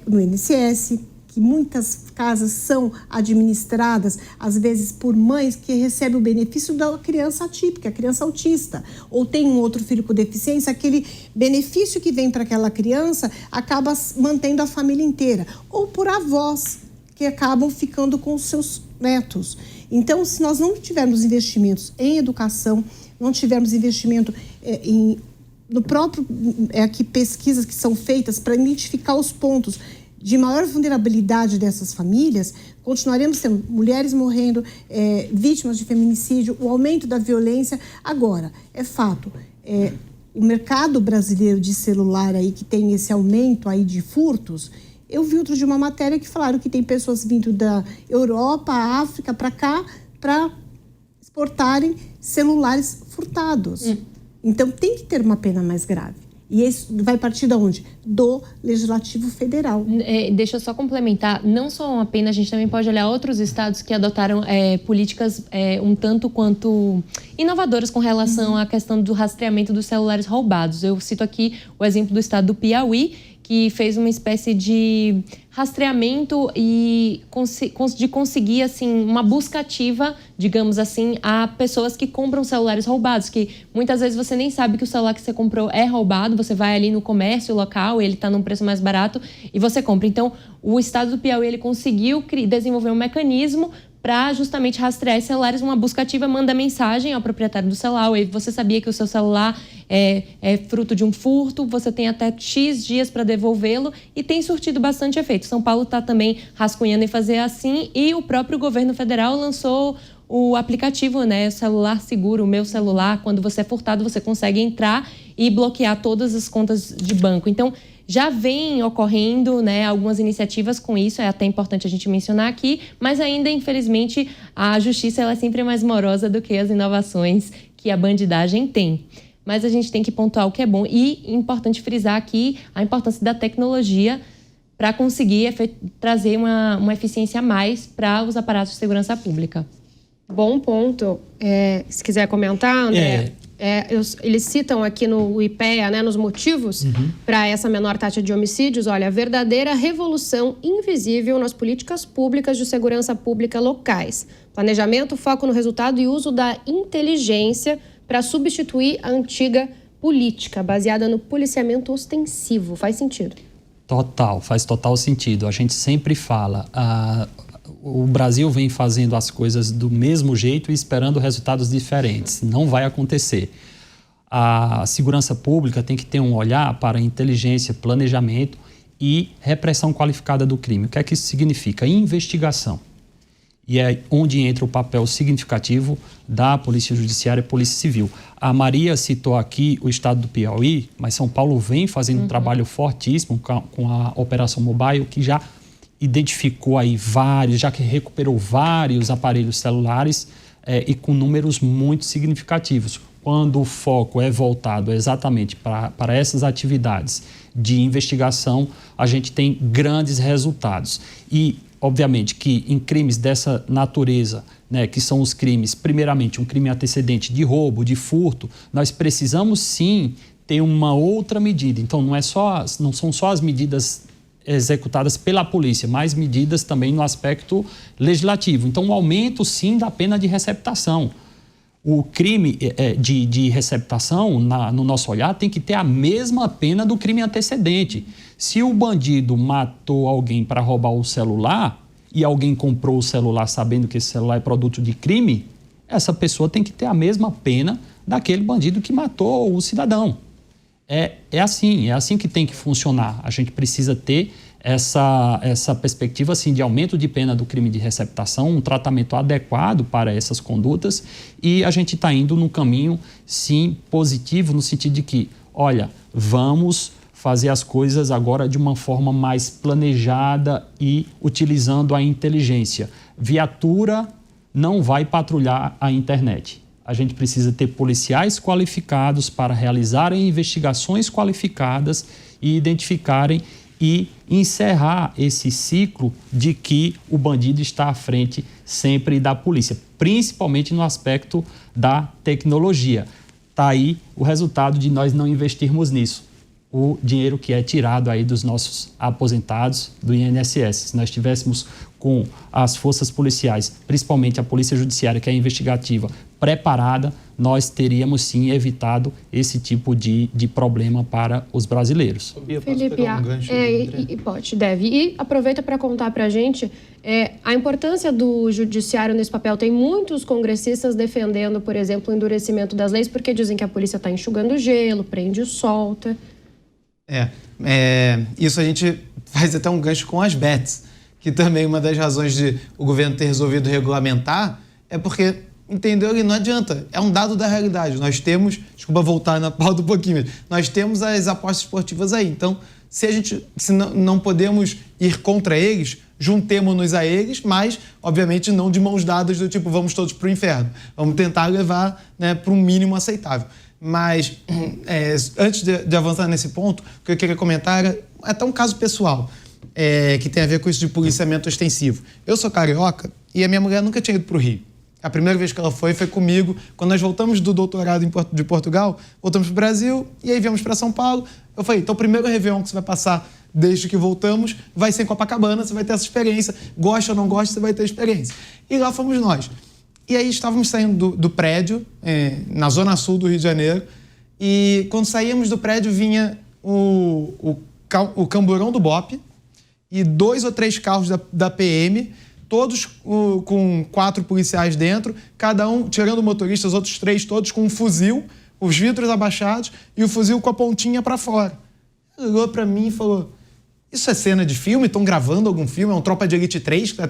no INSS, que muitas casas são administradas, às vezes, por mães que recebem o benefício da criança atípica, a criança autista, ou tem um outro filho com deficiência, aquele benefício que vem para aquela criança acaba mantendo a família inteira, ou por avós, que acabam ficando com os seus netos. Então, se nós não tivermos investimentos em educação, não tivermos investimento no próprio, aqui pesquisas que são feitas para identificar os pontos de maior vulnerabilidade dessas famílias, continuaremos tendo mulheres morrendo, vítimas de feminicídio, o aumento da violência. Agora, é fato, o mercado brasileiro de celular aí, que tem esse aumento aí de furtos, eu vi outro de uma matéria que falaram que tem pessoas vindo da Europa, África, para cá, para exportarem celulares furtados. Então, tem que ter uma pena mais grave. E isso vai partir de onde? Do Legislativo Federal. Deixa eu só complementar, não só uma pena, a gente também pode olhar outros estados que adotaram políticas um tanto quanto inovadoras com relação à questão do rastreamento dos celulares roubados. Eu cito aqui o exemplo do estado do Piauí, que fez uma espécie de rastreamento e de conseguir, assim, uma busca ativa, digamos assim, a pessoas que compram celulares roubados, que muitas vezes você nem sabe que o celular que você comprou é roubado, você vai ali no comércio local, ele está num preço mais barato e você compra. Então, o estado do Piauí, ele conseguiu desenvolver um mecanismo para justamente rastrear esses celulares. Uma busca ativa manda mensagem ao proprietário do celular: e você sabia que o seu celular é fruto de um furto, você tem até X dias para devolvê-lo, e tem surtido bastante efeito. São Paulo está também rascunhando em fazer assim, e o próprio governo federal lançou o aplicativo, né, Celular Seguro, o Meu Celular. Quando você é furtado, você consegue entrar e bloquear todas as contas de banco. Então, já vem ocorrendo, né, algumas iniciativas com isso, é até importante a gente mencionar aqui, mas ainda, infelizmente, a justiça ela é sempre mais morosa do que as inovações que a bandidagem tem. Mas a gente tem que pontuar o que é bom, e importante frisar aqui a importância da tecnologia para conseguir trazer uma eficiência a mais para os aparatos de segurança pública. Bom ponto. Se quiser comentar, André. Eles citam aqui no IPEA, né, nos motivos para essa menor taxa de homicídios, olha, a verdadeira revolução invisível nas políticas públicas de segurança pública locais. Planejamento, foco no resultado e uso da inteligência para substituir a antiga política, baseada no policiamento ostensivo. Faz sentido? Faz total sentido. A gente sempre fala, o Brasil vem fazendo as coisas do mesmo jeito e esperando resultados diferentes. Não vai acontecer. A segurança pública tem que ter um olhar para inteligência, planejamento e repressão qualificada do crime. O que é que isso significa? Investigação. E é onde entra o papel significativo da Polícia Judiciária e Polícia Civil. A Maria citou aqui o estado do Piauí, mas São Paulo vem fazendo um trabalho fortíssimo com a Operação Mobile, que já identificou aí já que recuperou vários aparelhos celulares e com números muito significativos. quando o foco é voltado exatamente para essas atividades de investigação, a gente tem grandes resultados. E, obviamente, que em crimes dessa natureza, né, que são os crimes, primeiramente, um crime antecedente de roubo, de furto, nós precisamos sim ter uma outra medida. Então, não são só as medidas executadas pela polícia, mas medidas também no aspecto legislativo. Então, um aumento sim da pena de receptação. O crime de receptação, no nosso olhar, tem que ter a mesma pena do crime antecedente. Se o bandido matou alguém para roubar o celular e alguém comprou o celular sabendo que esse celular é produto de crime, essa pessoa tem que ter a mesma pena daquele bandido que matou o cidadão. É assim que tem que funcionar. A gente precisa ter essa perspectiva assim, de aumento de pena do crime de receptação, um tratamento adequado para essas condutas, e a gente está indo num caminho, sim, positivo, no sentido de que, olha, vamos fazer as coisas agora de uma forma mais planejada e utilizando a inteligência. Viatura não vai patrulhar a internet. A gente precisa ter policiais qualificados para realizarem investigações qualificadas e identificarem e encerrar esse ciclo de que o bandido está à frente sempre da polícia, principalmente no aspecto da tecnologia. Está aí o resultado de nós não investirmos nisso. O dinheiro que é tirado aí dos nossos aposentados do INSS. Se nós tivéssemos com as forças policiais, principalmente a Polícia Judiciária, que é investigativa, preparada, nós teríamos sim evitado esse tipo de problema para os brasileiros. Felipe, deve. E aproveita para contar para a gente a importância do judiciário nesse papel. Tem muitos congressistas defendendo, por exemplo, o endurecimento das leis, porque dizem que a polícia está enxugando gelo, prende e solta. Isso a gente faz até um gancho com as bets, que também uma das razões de o governo ter resolvido regulamentar é porque, entendeu? E não adianta, é um dado da realidade. Nós temos, desculpa voltar na pauta um pouquinho, mas nós temos as apostas esportivas aí. Então, se não podemos ir contra eles, juntemo-nos a eles, mas, obviamente, não de mãos dadas do tipo, vamos todos para o inferno. Vamos tentar levar, né, para um mínimo aceitável. Mas, antes de avançar nesse ponto, o que eu queria comentar é até um caso pessoal, que tem a ver com isso de policiamento ostensivo. Eu sou carioca e a minha mulher nunca tinha ido para o Rio. A primeira vez que ela foi comigo. Quando nós voltamos do doutorado de Portugal, voltamos para o Brasil e aí viemos para São Paulo. Eu falei, então o primeiro Réveillon que você vai passar desde que voltamos vai ser em Copacabana, você vai ter essa experiência. Gosta ou não gosta, você vai ter experiência. E lá fomos nós. E aí estávamos saindo do prédio, na zona sul do Rio de Janeiro, e quando saíamos do prédio vinha o camburão do BOPE e 2 ou 3 carros da PM, todos com 4 policiais dentro, cada um, tirando o motorista, os outros 3 todos com um fuzil, os vidros abaixados e o fuzil com a pontinha para fora. Ele olhou para mim e falou, isso é cena de filme? Estão gravando algum filme? É um Tropa de Elite 3 que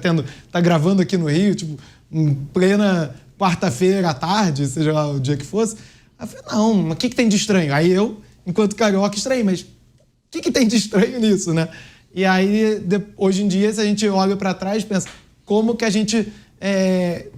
tá gravando aqui no Rio, tipo, em plena quarta-feira à tarde, seja lá o dia que fosse. Aí eu falei, não, mas o que tem de estranho? Aí eu, enquanto carioca, estranhei, mas o que tem de estranho nisso, né? E aí, hoje em dia, se a gente olha para trás e pensa, como que a gente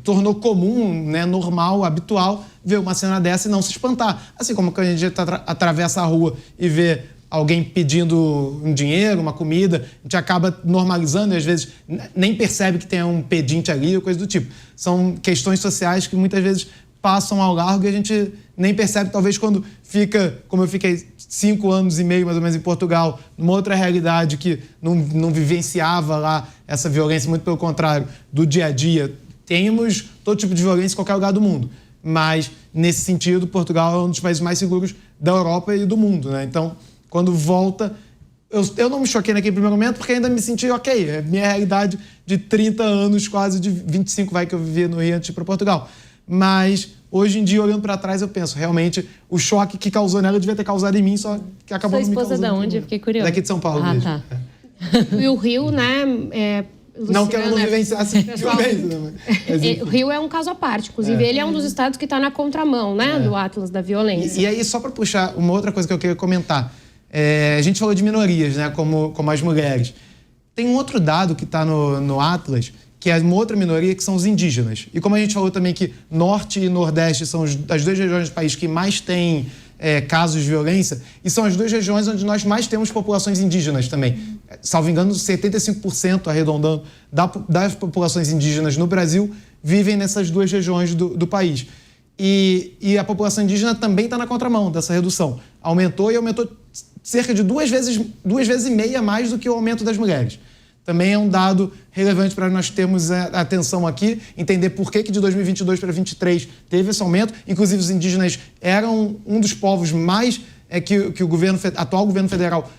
tornou comum, né, normal, habitual, ver uma cena dessa e não se espantar. Assim como quando a gente atravessa a rua e vê alguém pedindo um dinheiro, uma comida, a gente acaba normalizando e às vezes nem percebe que tem um pedinte ali ou coisa do tipo. São questões sociais que muitas vezes passam ao largo e a gente nem percebe, talvez quando fica, como eu fiquei 5 anos e meio mais ou menos em Portugal, numa outra realidade que não vivenciava lá essa violência, muito pelo contrário, do dia a dia. Temos todo tipo de violência em qualquer lugar do mundo, mas nesse sentido, Portugal é um dos países mais seguros da Europa e do mundo, né? Então, quando volta, eu não me choquei naquele primeiro momento porque ainda me senti ok, é minha realidade de 30 anos, quase de 25 que eu vivia no Rio antes de ir para Portugal. Mas hoje em dia, olhando para trás, eu penso, realmente, o choque que causou nela devia ter causado em mim, só que acabou não me causando. Sua esposa de onde? Eu fiquei curiosa. Daqui de São Paulo mesmo. Tá. E o Rio, né? Luciana, não que ela não vivenciasse violência, né? O Rio é um caso à parte. Inclusive, ele é um dos estados que está na contramão, né? Do Atlas da violência. E aí, só para puxar uma outra coisa que eu queria comentar. A gente falou de minorias, né? Como as mulheres. Tem um outro dado que está no Atlas, que é uma outra minoria, que são os indígenas. E como a gente falou também que Norte e Nordeste são as duas regiões do país que mais têm casos de violência, e são as duas regiões onde nós mais temos populações indígenas também. Salvo engano, 75%, arredondando, das populações indígenas no Brasil vivem nessas duas regiões do país. E a população indígena também está na contramão dessa redução. Aumentou cerca de duas vezes e meia mais do que o aumento das mulheres. Também é um dado relevante para nós termos atenção aqui, entender por que de 2022 para 2023 teve esse aumento. Inclusive, os indígenas eram um dos povos mais que o atual governo federal,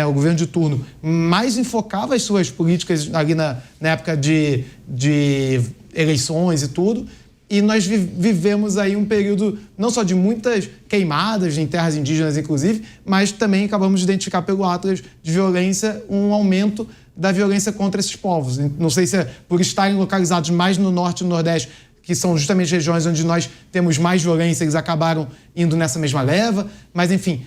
o governo de turno, mais enfocava as suas políticas ali na época de eleições e tudo. E nós vivemos aí um período não só de muitas queimadas em terras indígenas, inclusive, mas também acabamos de identificar pelo Atlas de violência um aumento da violência contra esses povos. Não sei se é por estarem localizados mais no Norte e no Nordeste, que são justamente regiões onde nós temos mais violência, eles acabaram indo nessa mesma leva, mas enfim,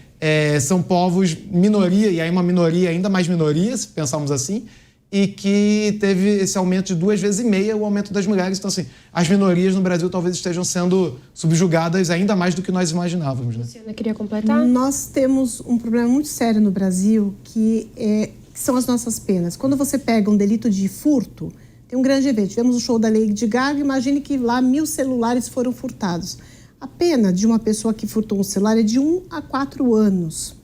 são povos minoria, e aí uma minoria, ainda mais minoria, se pensarmos assim, e que teve esse aumento de 2,5 vezes o aumento das mulheres. Então, assim, as minorias no Brasil talvez estejam sendo subjugadas ainda mais do que nós imaginávamos. Né? Luciana, queria completar? Nós temos um problema muito sério no Brasil, que são as nossas penas. Quando você pega um delito de furto, tem um grande evento. Tivemos o show da Lady Gaga, imagine que lá 1.000 celulares foram furtados. A pena de uma pessoa que furtou um celular é de 1 a 4 anos.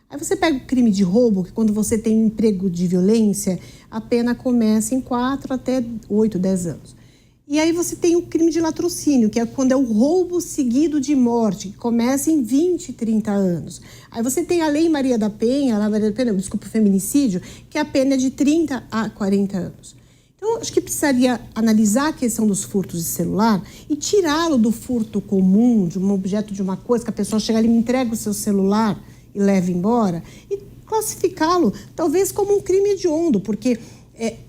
Aí você pega o crime de roubo, que quando você tem emprego de violência, a pena começa em 4 até 8, 10 anos. E aí você tem o crime de latrocínio, que é quando é o roubo seguido de morte, que começa em 20, 30 anos. Aí você tem a Lei Maria da Penha, o feminicídio, que a pena é de 30 a 40 anos. Então, acho que precisaria analisar a questão dos furtos de celular e tirá-lo do furto comum, de um objeto, de uma coisa, que a pessoa chega ali e me entrega o seu celular e leva embora, e classificá-lo talvez como um crime hediondo, porque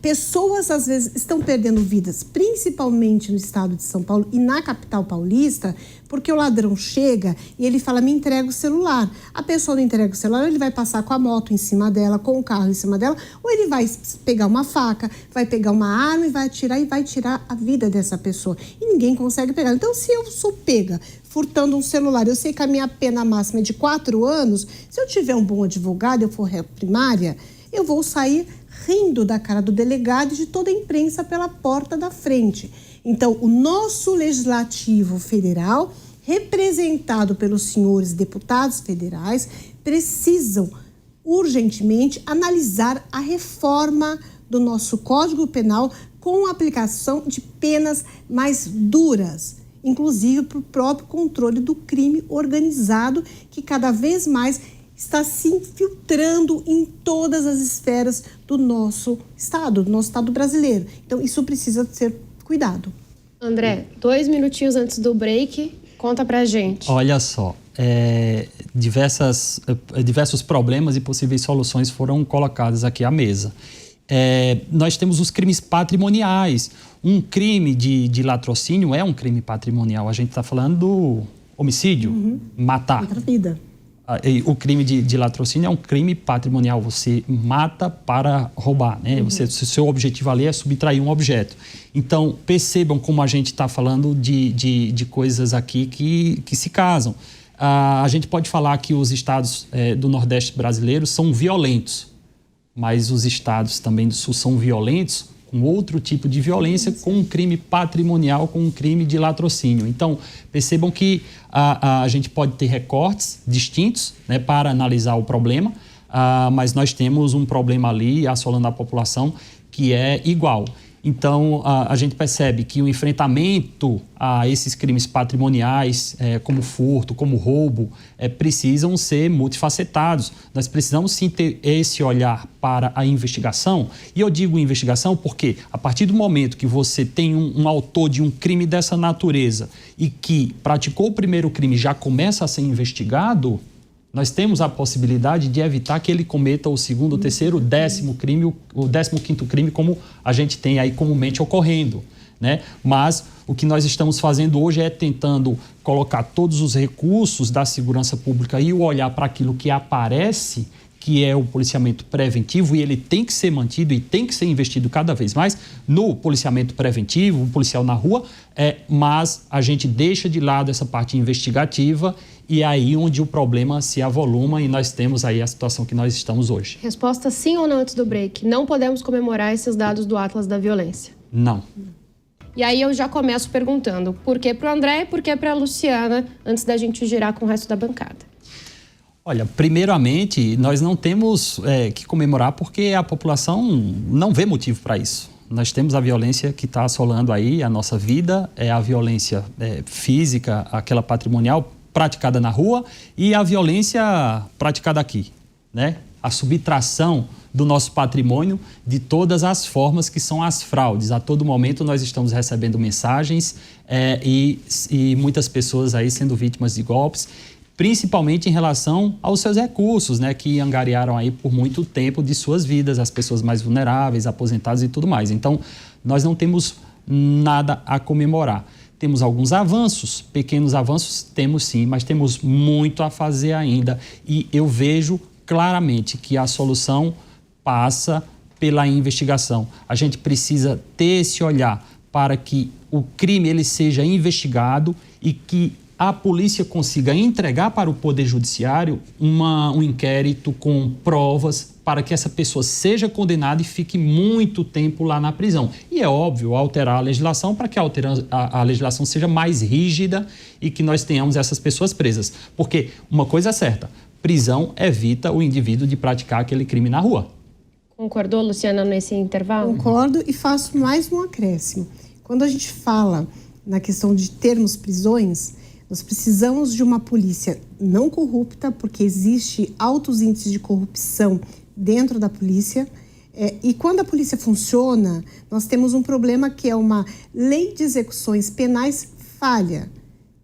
pessoas às vezes estão perdendo vidas, principalmente no estado de São Paulo e na capital paulista, porque o ladrão chega e ele fala, me entrega o celular. A pessoa não entrega o celular, ele vai passar com a moto em cima dela, com o carro em cima dela, ou ele vai pegar uma faca, vai pegar uma arma e vai atirar e vai tirar a vida dessa pessoa. E ninguém consegue pegar. Então, se eu sou pega furtando um celular, eu sei que a minha pena máxima é de 4 anos, se eu tiver um bom advogado, eu for réu primária, eu vou sair rindo da cara do delegado e de toda a imprensa pela porta da frente. Então, o nosso Legislativo Federal, representado pelos senhores deputados federais, precisam urgentemente analisar a reforma do nosso Código Penal com a aplicação de penas mais duras, inclusive para o próprio controle do crime organizado, que cada vez mais está se infiltrando em todas as esferas do nosso Estado brasileiro. Então, isso precisa ser cuidado. André, 2 minutinhos antes do break, conta pra gente. Olha só, diversos problemas e possíveis soluções foram colocados aqui à mesa. Nós temos os crimes patrimoniais. Um crime de latrocínio é um crime patrimonial. A gente está falando do homicídio, matar. Outra vida. O crime de latrocínio é um crime patrimonial. Você mata para roubar, né? Seu objetivo ali é subtrair um objeto. Então, percebam como a gente está falando de coisas aqui que se casam. A gente pode falar que os estados do Nordeste brasileiro são violentos, mas os estados também do Sul são violentos com outro tipo de violência, com um crime patrimonial, com um crime de latrocínio. Então, percebam que a gente pode ter recortes distintos, né, para analisar o problema, mas nós temos um problema ali assolando a população que é igual. Então, a gente percebe que o enfrentamento a esses crimes patrimoniais, como furto, como roubo, precisam ser multifacetados. Nós precisamos sim ter esse olhar para a investigação. E eu digo investigação porque, a partir do momento que você tem um autor de um crime dessa natureza e que praticou o primeiro crime e já começa a ser investigado, nós temos a possibilidade de evitar que ele cometa o segundo, o terceiro, o 10º crime, o 15º crime, como a gente tem aí comumente ocorrendo, né? Mas o que nós estamos fazendo hoje é tentando colocar todos os recursos da segurança pública e o olhar para aquilo que aparece, que é o policiamento preventivo, e ele tem que ser mantido e tem que ser investido cada vez mais no policiamento preventivo, o policial na rua, mas a gente deixa de lado essa parte investigativa e aí onde o problema se avoluma e nós temos aí a situação que nós estamos hoje. Resposta sim ou não antes do break. Não podemos comemorar esses dados do Atlas da Violência. Não. E aí eu já começo perguntando por que para o André e por que para a Luciana, antes da gente girar com o resto da bancada. Olha, primeiramente, nós não temos que comemorar porque a população não vê motivo para isso. Nós temos a violência que está assolando aí a nossa vida, a violência física, aquela patrimonial praticada na rua e a violência praticada aqui, né? A subtração do nosso patrimônio de todas as formas que são as fraudes. A todo momento nós estamos recebendo mensagens e muitas pessoas aí sendo vítimas de golpes, principalmente em relação aos seus recursos, né, que angariaram aí por muito tempo de suas vidas, as pessoas mais vulneráveis, aposentados e tudo mais. Então, nós não temos nada a comemorar. Temos alguns avanços, pequenos avanços, temos sim, mas temos muito a fazer ainda. E eu vejo claramente que a solução passa pela investigação. A gente precisa ter esse olhar para que o crime ele seja investigado e que a polícia consiga entregar para o Poder Judiciário um inquérito com provas para que essa pessoa seja condenada e fique muito tempo lá na prisão. E é óbvio, alterar a legislação para que a legislação seja mais rígida e que nós tenhamos essas pessoas presas. Porque uma coisa é certa, prisão evita o indivíduo de praticar aquele crime na rua. Concordou, Luciana, nesse intervalo? Concordo e faço mais um acréscimo. Quando a gente fala na questão de termos prisões, nós precisamos de uma polícia não corrupta, porque existe altos índices de corrupção dentro da polícia. E quando a polícia funciona, nós temos um problema que é uma lei de execuções penais falha,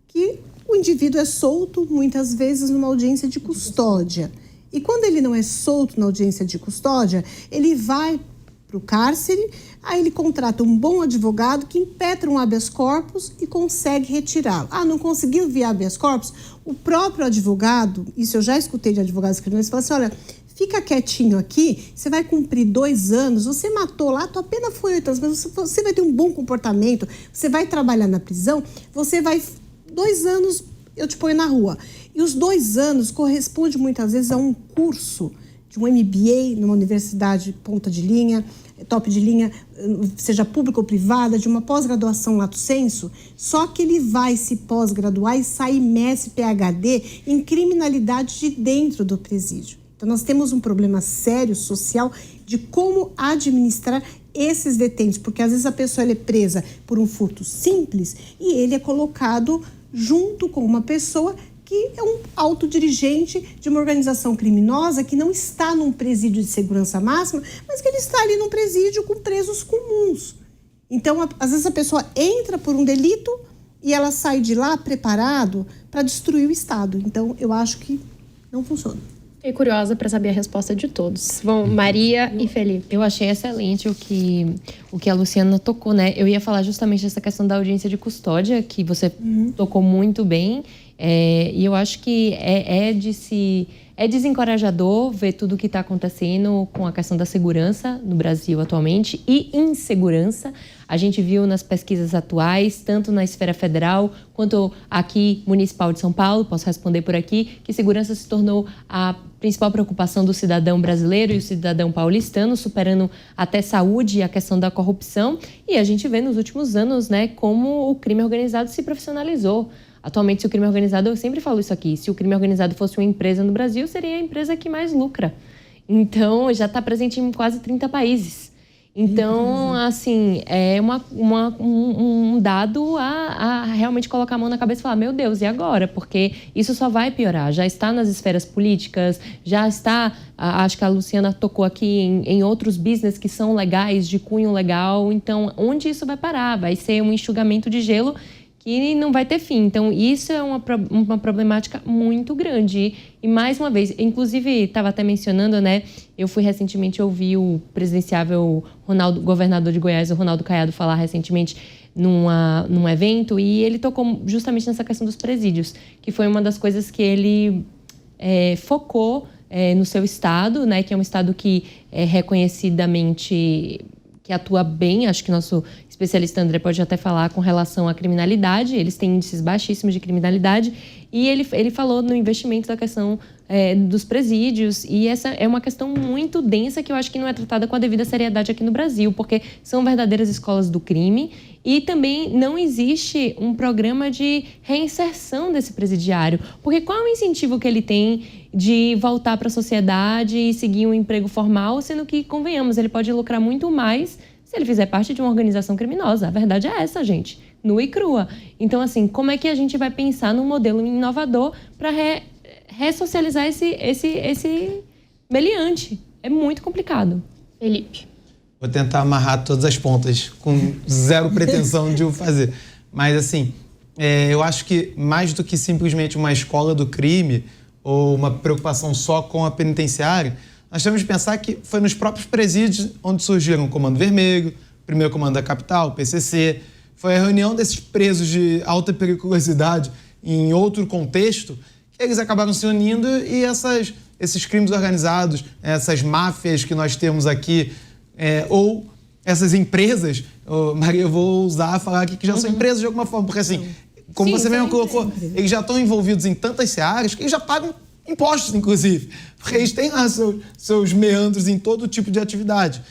que o indivíduo é solto muitas vezes numa audiência de custódia. E quando ele não é solto na audiência de custódia, ele vai para o cárcere, aí ele contrata um bom advogado que impetra um habeas corpus e consegue retirá-lo. Não conseguiu via habeas corpus? O próprio advogado, isso eu já escutei de advogados criminais, fala assim, olha, fica quietinho aqui, você vai cumprir 2 anos, você matou lá, tua pena foi 8 anos, mas você vai ter um bom comportamento, você vai trabalhar na prisão, você vai 2 anos, eu te ponho na rua. E os 2 anos correspondem muitas vezes a um curso de um MBA numa universidade ponta de linha, top de linha, seja pública ou privada, de uma pós-graduação lato sensu, só que ele vai se pós-graduar e sair mestre PhD em criminalidade de dentro do presídio. Então, nós temos um problema sério social de como administrar esses detentos, porque às vezes a pessoa é presa por um furto simples e ele é colocado junto com uma pessoa que é um autodirigente de uma organização criminosa que não está num presídio de segurança máxima, mas que ele está ali num presídio com presos comuns. Então, às vezes a pessoa entra por um delito e ela sai de lá preparado para destruir o Estado. Então, eu acho que não funciona. Fiquei curiosa para saber a resposta de todos. Vão, Maria e Felipe. Eu achei excelente o que a Luciana tocou, né? Eu ia falar justamente dessa questão da audiência de custódia, que você tocou muito bem. E eu acho que é desencorajador ver tudo o que está acontecendo com a questão da segurança no Brasil atualmente e insegurança. A gente viu nas pesquisas atuais, tanto na esfera federal quanto aqui municipal de São Paulo, posso responder por aqui, que segurança se tornou a principal preocupação do cidadão brasileiro e o cidadão paulistano, superando até saúde e a questão da corrupção. E a gente vê nos últimos anos, né, como o crime organizado se profissionalizou. Atualmente, se o crime organizado, eu sempre falo isso aqui, se o crime organizado fosse uma empresa no Brasil, seria a empresa que mais lucra. Então, já está presente em quase 30 países. Então, assim, é um dado a realmente colocar a mão na cabeça e falar, meu Deus, e agora? Porque isso só vai piorar. Já está nas esferas políticas, já está, acho que a Luciana tocou aqui em outros business que são legais, de cunho legal. Então, onde isso vai parar? Vai ser um enxugamento de gelo que não vai ter fim. Então, isso é uma problemática muito grande. E, mais uma vez, inclusive, estava até mencionando, né? Eu fui recentemente ouvir o presidenciável governador de Goiás, o Ronaldo Caiado, falar recentemente num evento, e ele tocou justamente nessa questão dos presídios, que foi uma das coisas que ele focou no seu estado, né, que é um estado que é reconhecidamente que atua bem. Acho que nosso especialista André pode até falar com relação à criminalidade. Eles têm índices baixíssimos de criminalidade. E ele falou no investimento da questão dos presídios. E essa é uma questão muito densa que eu acho que não é tratada com a devida seriedade aqui no Brasil, porque são verdadeiras escolas do crime. E também não existe um programa de reinserção desse presidiário. Porque qual é o incentivo que ele tem de voltar para a sociedade e seguir um emprego formal, sendo que, convenhamos, ele pode lucrar muito mais se ele fizer parte de uma organização criminosa. A verdade é essa, gente, nua e crua. Então, assim, como é que a gente vai pensar num modelo inovador para ressocializar esse meliante? É muito complicado. Felipe. Vou tentar amarrar todas as pontas, com zero pretensão de o fazer. Mas, assim, eu acho que mais do que simplesmente uma escola do crime ou uma preocupação só com a penitenciária, nós temos de pensar que foi nos próprios presídios onde surgiram o Comando Vermelho, o primeiro Comando da Capital, o PCC. Foi a reunião desses presos de alta periculosidade em outro contexto que eles acabaram se unindo e esses crimes organizados, essas máfias que nós temos aqui, ou essas empresas, Maria, eu vou falar aqui que já são empresas de alguma forma, porque assim, como você mesmo colocou, eles já estão envolvidos em tantas searas que eles já pagam impostos, inclusive, porque eles têm lá seus meandros em todo tipo de atividade.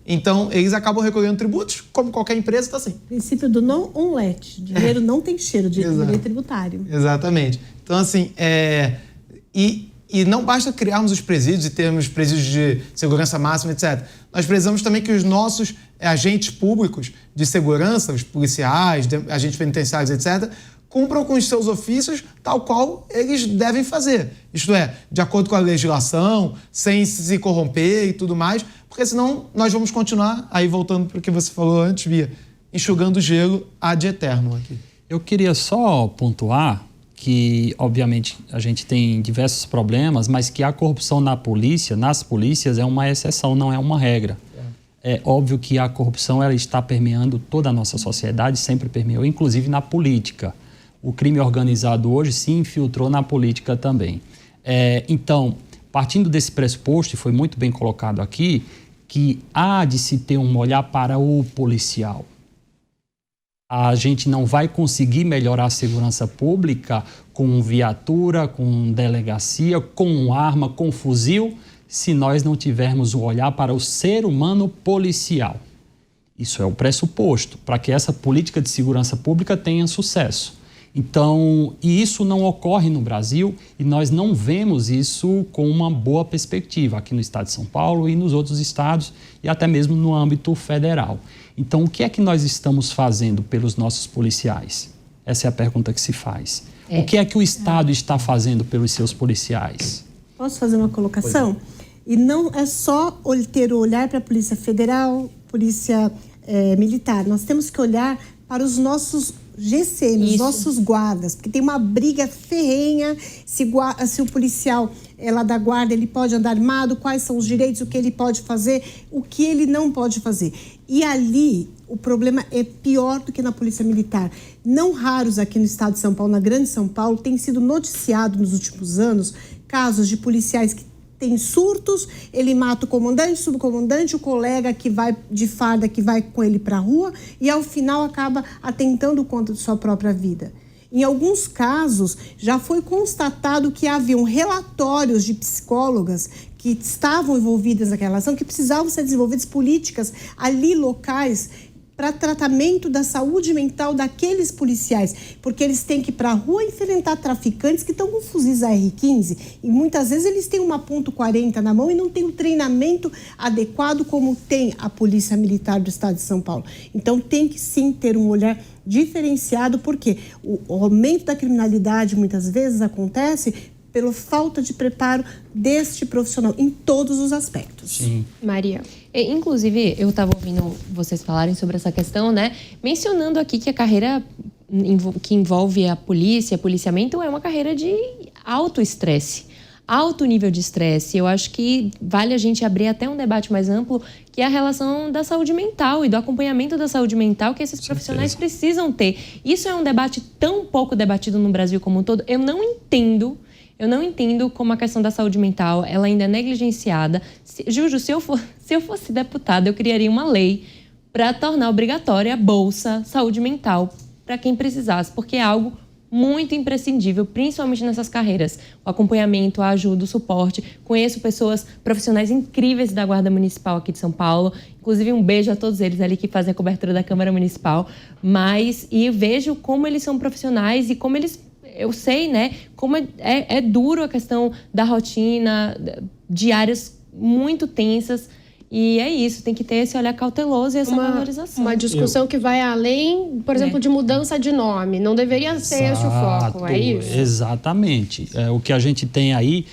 Então, eles acabam recolhendo tributos, como qualquer empresa está assim. O princípio do non olet, dinheiro não tem cheiro, dinheiro é tributário. Exatamente. Então, assim, e não basta criarmos os presídios e termos presídios de segurança máxima, etc. Nós precisamos também que os nossos agentes públicos de segurança, os policiais, agentes penitenciários, etc., cumpram com os seus ofícios tal qual eles devem fazer. Isto é, de acordo com a legislação, sem se corromper e tudo mais, porque senão nós vamos continuar, aí voltando para o que você falou antes, Bia, enxugando gelo ad eterno aqui. Eu queria só pontuar que, obviamente, a gente tem diversos problemas, mas que a corrupção nas polícias é uma exceção, não é uma regra. É óbvio que a corrupção ela está permeando toda a nossa sociedade, sempre permeou, inclusive na política. O crime organizado hoje se infiltrou na política também. Então, partindo desse pressuposto, e foi muito bem colocado aqui, que há de se ter um olhar para o policial. A gente não vai conseguir melhorar a segurança pública com viatura, com delegacia, com arma, com fuzil, se nós não tivermos um olhar para o ser humano policial. Isso é o pressuposto para que essa política de segurança pública tenha sucesso. Então, e isso não ocorre no Brasil e nós não vemos isso com uma boa perspectiva aqui no estado de São Paulo e nos outros estados e até mesmo no âmbito federal. Então, o que é que nós estamos fazendo pelos nossos policiais? Essa é a pergunta que se faz. O que é que o Estado está fazendo pelos seus policiais? Posso fazer uma colocação? E não é só ter o olhar para a Polícia Federal, Polícia Militar. Nós temos que olhar para os nossos GCMs, nossos guardas, porque tem uma briga ferrenha se o policial lá da guarda ele pode andar armado, quais são os direitos, o que ele pode fazer, o que ele não pode fazer. E ali o problema é pior do que na Polícia Militar. Não raros aqui no estado de São Paulo, na Grande São Paulo, tem sido noticiado nos últimos anos casos de policiais que tem surtos, ele mata o comandante, o subcomandante, o colega que vai de farda, que vai com ele para a rua e, ao final, acaba atentando contra sua própria vida. Em alguns casos, já foi constatado que haviam relatórios de psicólogas que estavam envolvidas naquela ação, que precisavam ser desenvolvidas políticas ali locais para tratamento da saúde mental daqueles policiais, porque eles têm que ir para a rua enfrentar traficantes que estão com fuzis AR-15 e muitas vezes eles têm uma .40 na mão e não têm um treinamento adequado como tem a Polícia Militar do Estado de São Paulo. Então tem que sim ter um olhar diferenciado, porque o aumento da criminalidade muitas vezes acontece pela falta de preparo deste profissional em todos os aspectos. Sim. Maria. Inclusive, eu estava ouvindo vocês falarem sobre essa questão, né? Mencionando aqui que a carreira que envolve a polícia, policiamento, é uma carreira de alto estresse, alto nível de estresse. Eu acho que vale a gente abrir até um debate mais amplo, que é a relação da saúde mental e do acompanhamento da saúde mental que esses profissionais precisam ter. Isso é um debate tão pouco debatido no Brasil como um todo. Eu não entendo eu não entendo como a questão da saúde mental ela ainda é negligenciada. Juju, se eu fosse deputada, eu criaria uma lei para tornar obrigatória a bolsa saúde mental para quem precisasse, porque é algo muito imprescindível, principalmente nessas carreiras. O acompanhamento, a ajuda, o suporte. Conheço pessoas, profissionais incríveis da Guarda Municipal aqui de São Paulo. Inclusive, um beijo a todos eles ali que fazem a cobertura da Câmara Municipal. E vejo como eles são profissionais e como eles... Eu sei, né, como é duro a questão da rotina, diárias muito tensas. E é isso, tem que ter esse olhar cauteloso e essa valorização. Uma discussão que vai além, por exemplo, de mudança de nome. Não deveria ser esse o foco, é isso? Exatamente. O que a gente tem aí,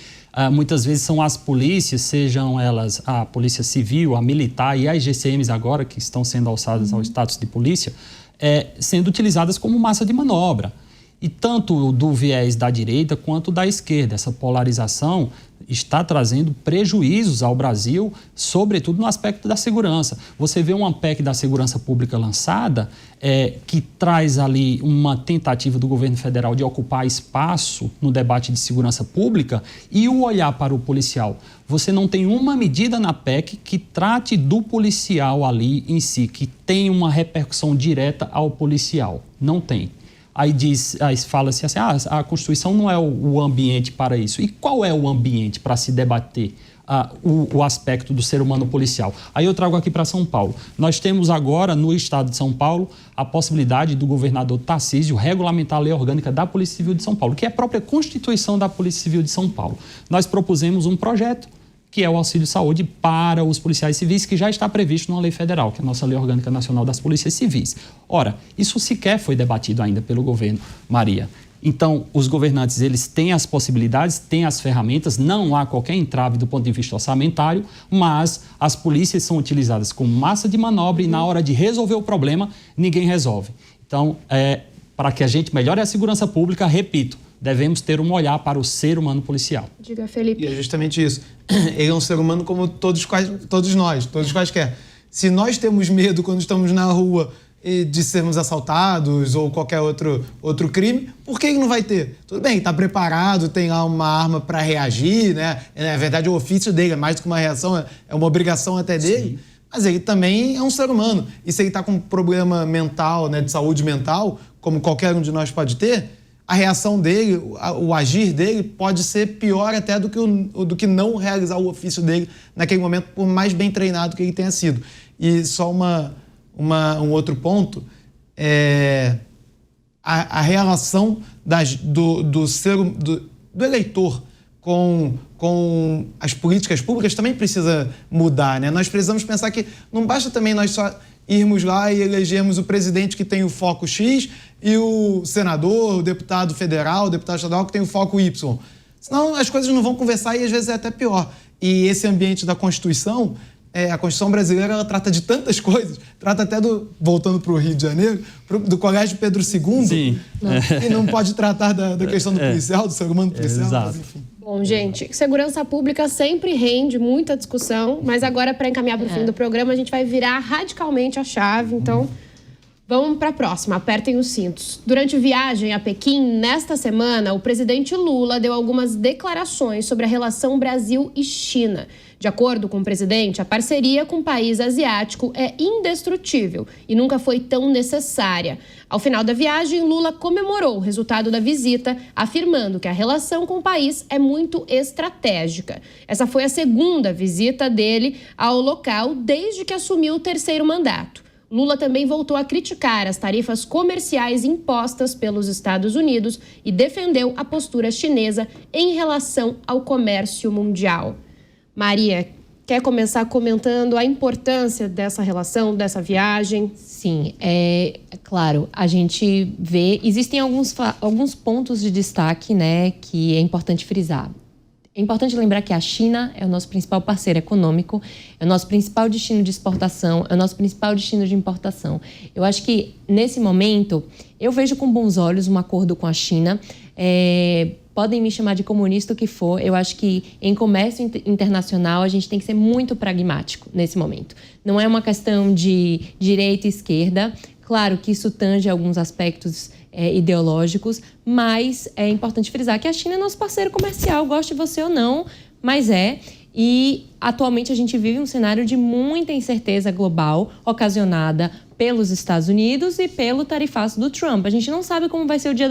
muitas vezes são as polícias, sejam elas a Polícia Civil, a Militar e as GCMs agora, que estão sendo alçadas ao status de polícia, sendo utilizadas como massa de manobra. E tanto do viés da direita quanto da esquerda. Essa polarização está trazendo prejuízos ao Brasil, sobretudo no aspecto da segurança. Você vê uma PEC da segurança pública lançada, que traz ali uma tentativa do governo federal de ocupar espaço no debate de segurança pública e o olhar para o policial. Você não tem uma medida na PEC que trate do policial ali em si, que tenha uma repercussão direta ao policial. Não tem. Aí fala-se assim, a Constituição não é o ambiente para isso. E qual é o ambiente para se debater o aspecto do ser humano policial? Aí eu trago aqui para São Paulo. Nós temos agora, no estado de São Paulo, a possibilidade do governador Tarcísio regulamentar a lei orgânica da Polícia Civil de São Paulo, que é a própria Constituição da Polícia Civil de São Paulo. Nós propusemos um projeto, que é o auxílio-saúde para os policiais civis, que já está previsto numa lei federal, que é a nossa Lei Orgânica Nacional das Polícias Civis. Ora, isso sequer foi debatido ainda pelo governo, Maria. Então, os governantes, eles têm as possibilidades, têm as ferramentas, não há qualquer entrave do ponto de vista orçamentário, mas as polícias são utilizadas como massa de manobra e na hora de resolver o problema, ninguém resolve. Então, para que a gente melhore a segurança pública, repito, devemos ter um olhar para o ser humano policial. Diga, Felipe. E é justamente isso. Ele é um ser humano como todos nós, todos quaisquer. Se nós temos medo quando estamos na rua de sermos assaltados ou qualquer outro crime, por que ele não vai ter? Tudo bem, está preparado, tem lá uma arma para reagir, né? Na verdade, o ofício dele é mais do que uma reação, é uma obrigação até dele. Sim. Mas ele também é um ser humano. E se ele está com um problema mental, né, de saúde mental, como qualquer um de nós pode ter, a reação dele, o agir dele pode ser pior até do que não realizar o ofício dele naquele momento, por mais bem treinado que ele tenha sido. E só um outro ponto, a relação do eleitor com as políticas públicas também precisa mudar, né? Nós precisamos pensar que não basta também nós só irmos lá e elegermos o presidente que tem o foco X e o senador, o deputado federal, o deputado estadual que tem o foco Y. Senão as coisas não vão conversar e às vezes é até pior. E esse ambiente da Constituição, a Constituição brasileira, ela trata de tantas coisas, trata até voltando para o Rio de Janeiro, do Colégio Pedro II, Sim. E não pode tratar da questão do policial, do ser humano policial, exato. Mas enfim. Bom, gente, segurança pública sempre rende muita discussão, mas agora, para encaminhar para o fim do programa, a gente vai virar radicalmente a chave, então vamos para a próxima, apertem os cintos. Durante viagem a Pequim, nesta semana, o presidente Lula deu algumas declarações sobre a relação Brasil e China. De acordo com o presidente, a parceria com o país asiático é indestrutível e nunca foi tão necessária. Ao final da viagem, Lula comemorou o resultado da visita, afirmando que a relação com o país é muito estratégica. Essa foi a segunda visita dele ao local desde que assumiu o terceiro mandato. Lula também voltou a criticar as tarifas comerciais impostas pelos Estados Unidos e defendeu a postura chinesa em relação ao comércio mundial. Maria, quer começar comentando a importância dessa relação, dessa viagem? Sim, claro, a gente vê... Existem alguns pontos de destaque, né, que é importante frisar. É importante lembrar que a China é o nosso principal parceiro econômico, é o nosso principal destino de exportação, é o nosso principal destino de importação. Eu acho que, nesse momento, eu vejo com bons olhos um acordo com a China. Podem me chamar de comunista o que for, eu acho que em comércio internacional a gente tem que ser muito pragmático nesse momento. Não é uma questão de direita e esquerda. Claro que isso tange alguns aspectos ideológicos, mas é importante frisar que a China é nosso parceiro comercial, goste você ou não, mas é. E atualmente a gente vive um cenário de muita incerteza global ocasionada pelos Estados Unidos e pelo tarifaço do Trump. A gente não sabe como vai ser o dia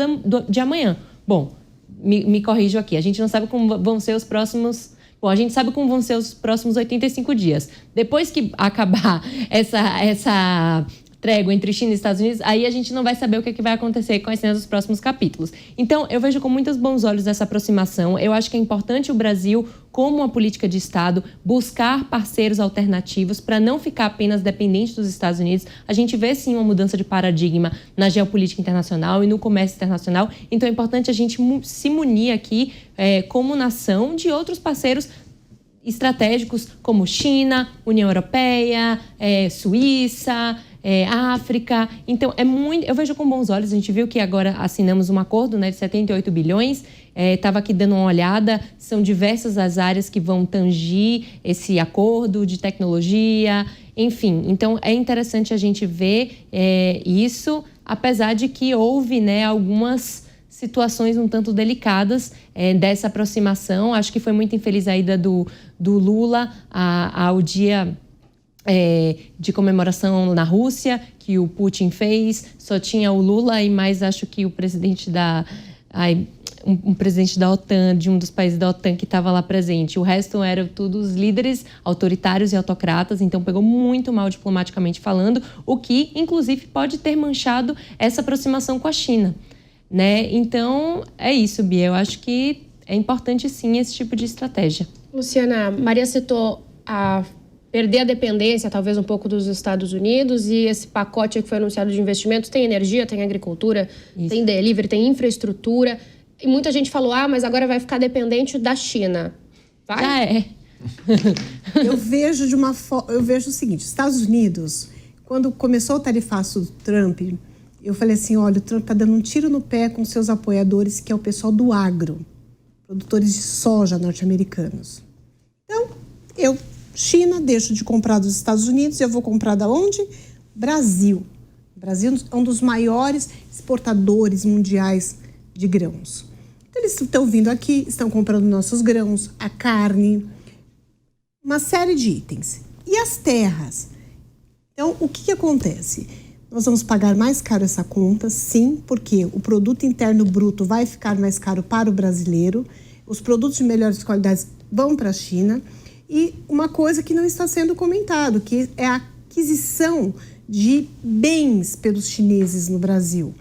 de amanhã. Bom, me corrijo aqui, a gente não sabe como vão ser os próximos... Bom, a gente sabe como vão ser os próximos 85 dias. Depois que acabar essa trégua entre China e Estados Unidos, aí a gente não vai saber o que vai acontecer com as cenas dos próximos capítulos. Então, eu vejo com muitos bons olhos essa aproximação. Eu acho que é importante o Brasil, como uma política de Estado, buscar parceiros alternativos para não ficar apenas dependente dos Estados Unidos. A gente vê, sim, uma mudança de paradigma na geopolítica internacional e no comércio internacional. Então, é importante a gente se munir aqui, como nação, de outros parceiros estratégicos como China, União Europeia, Suíça, África. Então, eu vejo com bons olhos. A gente viu que agora assinamos um acordo, né, de 78 bilhões. Estava aqui dando uma olhada, são diversas as áreas que vão tangir esse acordo de tecnologia, enfim. Então, é interessante a gente ver isso, apesar de que houve, né, algumas situações um tanto delicadas dessa aproximação. Acho que foi muito infeliz a ida do Lula ao dia de comemoração na Rússia, que o Putin fez. Só tinha o Lula e mais, acho que o presidente um presidente da OTAN, de um dos países da OTAN que estava lá presente. O resto eram todos líderes autoritários e autocratas, então pegou muito mal diplomaticamente falando, o que, inclusive, pode ter manchado essa aproximação com a China, né? Então, é isso, Bia. Eu acho que é importante, sim, esse tipo de estratégia. Luciana, Maria citou perder a dependência, talvez, um pouco dos Estados Unidos, e esse pacote que foi anunciado de investimentos tem energia, tem agricultura, isso, tem delivery, tem infraestrutura. E muita gente falou, mas agora vai ficar dependente da China. Vai? Já é. Eu vejo o seguinte, os Estados Unidos, quando começou o tarifaço do Trump, eu falei assim, olha, o Trump está dando um tiro no pé com seus apoiadores, que é o pessoal do agro, produtores de soja norte-americanos. Então, China, deixo de comprar dos Estados Unidos, eu vou comprar da onde? Brasil. O Brasil é um dos maiores exportadores mundiais de grãos. Então, eles estão vindo aqui, estão comprando nossos grãos, a carne, uma série de itens. E as terras? Então, o que acontece? Nós vamos pagar mais caro essa conta, sim, porque o produto interno bruto vai ficar mais caro para o brasileiro, os produtos de melhores qualidades vão para a China, e uma coisa que não está sendo comentado, que é a aquisição de bens pelos chineses no Brasil.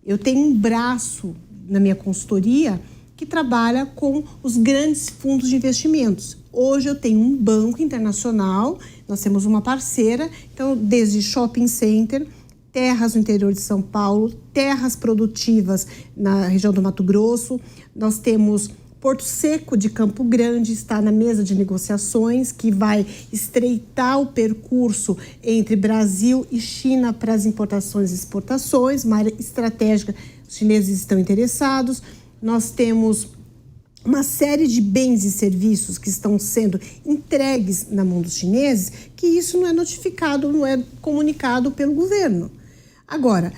Eu tenho um braço na minha consultoria que trabalha com os grandes fundos de investimentos. Hoje eu tenho um banco internacional, nós temos uma parceira, então desde shopping center, terras no interior de São Paulo, terras produtivas na região do Mato Grosso, nós temos Porto Seco de Campo Grande, está na mesa de negociações que vai estreitar o percurso entre Brasil e China para as importações e exportações, uma área estratégica, os chineses estão interessados. Nós temos uma série de bens e serviços que estão sendo entregues na mão dos chineses, que isso não é notificado, não é comunicado pelo governo. Agora,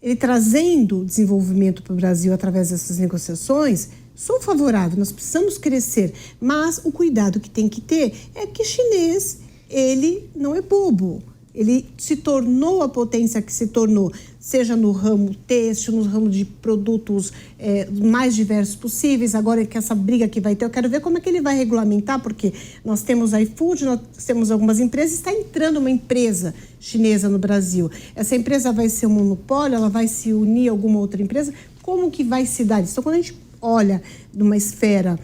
ele trazendo desenvolvimento para o Brasil através dessas negociações, sou favorável, nós precisamos crescer, mas o cuidado que tem que ter é que chinês, ele não é bobo. Ele se tornou a potência que se tornou, seja no ramo têxtil, no ramo de produtos mais diversos possíveis. Agora que essa briga que vai ter, eu quero ver como é que ele vai regulamentar, porque nós temos a iFood, nós temos algumas empresas, está entrando uma empresa chinesa no Brasil. Essa empresa vai ser um monopólio, ela vai se unir a alguma outra empresa? Como que vai se dar isso? Então, quando a gente olha numa esfera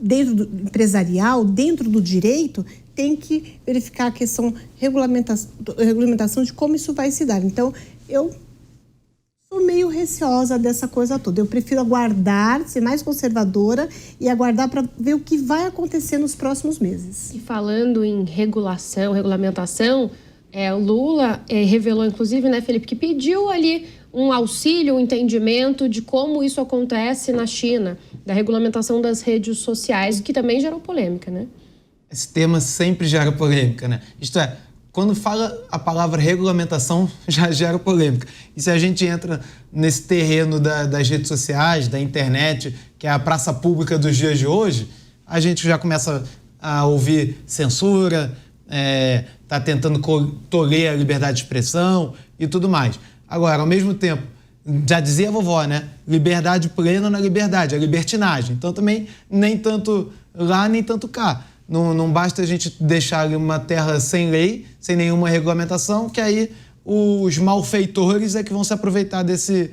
dentro do empresarial, dentro do direito, tem que verificar a questão regulamentação de como isso vai se dar. Então, eu sou meio receosa dessa coisa toda. Eu prefiro aguardar, ser mais conservadora e aguardar para ver o que vai acontecer nos próximos meses. E falando em regulamentação, o Lula revelou, inclusive, né, Felipe, que pediu ali um auxílio, um entendimento de como isso acontece na China, da regulamentação das redes sociais, que também gerou polêmica, né? Esse tema sempre gera polêmica, né? Isto é, quando fala a palavra regulamentação, já gera polêmica. E se a gente entra nesse terreno das redes sociais, da internet, que é a praça pública dos dias de hoje, a gente já começa a ouvir censura, tá tentando tolher a liberdade de expressão e tudo mais. Agora, ao mesmo tempo, já dizia a vovó, né? Liberdade plena não é liberdade, é libertinagem. Então também nem tanto lá, nem tanto cá. Não basta a gente deixar uma terra sem lei, sem nenhuma regulamentação, que aí os malfeitores é que vão se aproveitar desse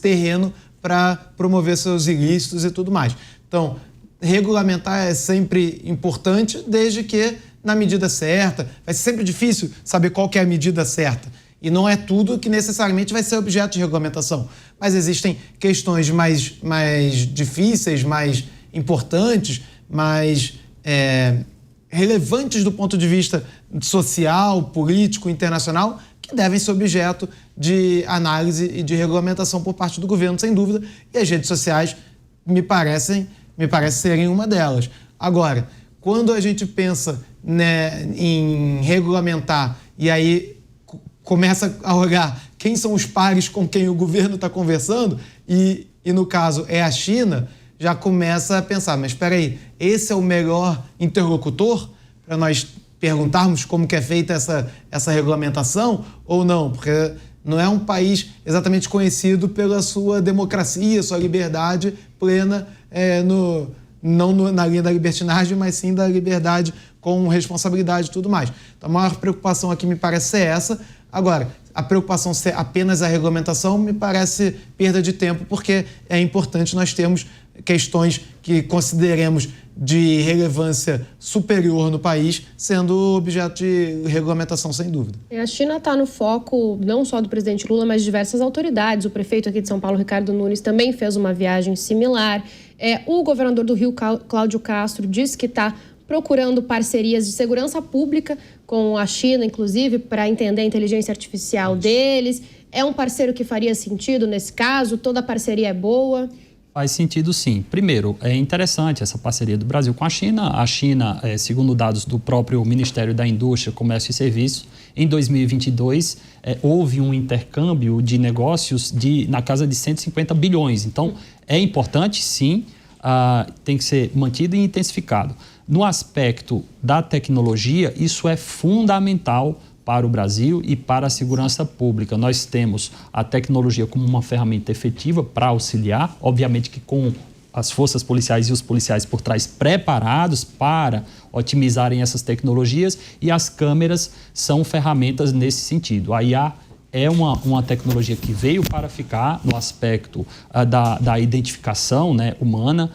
terreno para promover seus ilícitos e tudo mais. Então, regulamentar é sempre importante, desde que na medida certa. Vai ser sempre difícil saber qual que é a medida certa. E não é tudo que necessariamente vai ser objeto de regulamentação. Mas existem questões mais difíceis, mais importantes, mais relevantes do ponto de vista social, político, internacional, que devem ser objeto de análise e de regulamentação por parte do governo, sem dúvida. E as redes sociais me parece serem uma delas. Agora, quando a gente pensa, né, em regulamentar e aí começa a olhar quem são os pares com quem o governo está conversando e no caso é a China, já começa a pensar, mas espera aí, esse é o melhor interlocutor para nós perguntarmos como que é feita essa regulamentação ou não? Porque não é um país exatamente conhecido pela sua democracia, sua liberdade plena, não na linha da libertinagem, mas sim da liberdade com responsabilidade e tudo mais. Então, a maior preocupação aqui me parece ser essa. Agora, a preocupação ser apenas a regulamentação me parece perda de tempo, porque é importante nós termos questões que consideremos de relevância superior no país, sendo objeto de regulamentação, sem dúvida. A China está no foco não só do presidente Lula, mas de diversas autoridades. O prefeito aqui de São Paulo, Ricardo Nunes, também fez uma viagem similar. O governador do Rio, Cláudio Castro, disse que está procurando parcerias de segurança pública com a China, inclusive, para entender a inteligência artificial deles. É um parceiro que faria sentido nesse caso? Toda parceria é boa? Faz sentido, sim. Primeiro, é interessante essa parceria do Brasil com a China. A China, segundo dados do próprio Ministério da Indústria, Comércio e Serviços, em 2022, houve um intercâmbio de negócios na casa de 150 bilhões. Então, é importante, sim, tem que ser mantido e intensificado. No aspecto da tecnologia, isso é fundamental para o Brasil e para a segurança pública. Nós temos a tecnologia como uma ferramenta efetiva para auxiliar, obviamente que com as forças policiais e os policiais por trás preparados para otimizarem essas tecnologias, e as câmeras são ferramentas nesse sentido. A IA é uma tecnologia que veio para ficar no aspecto da identificação, né, humana,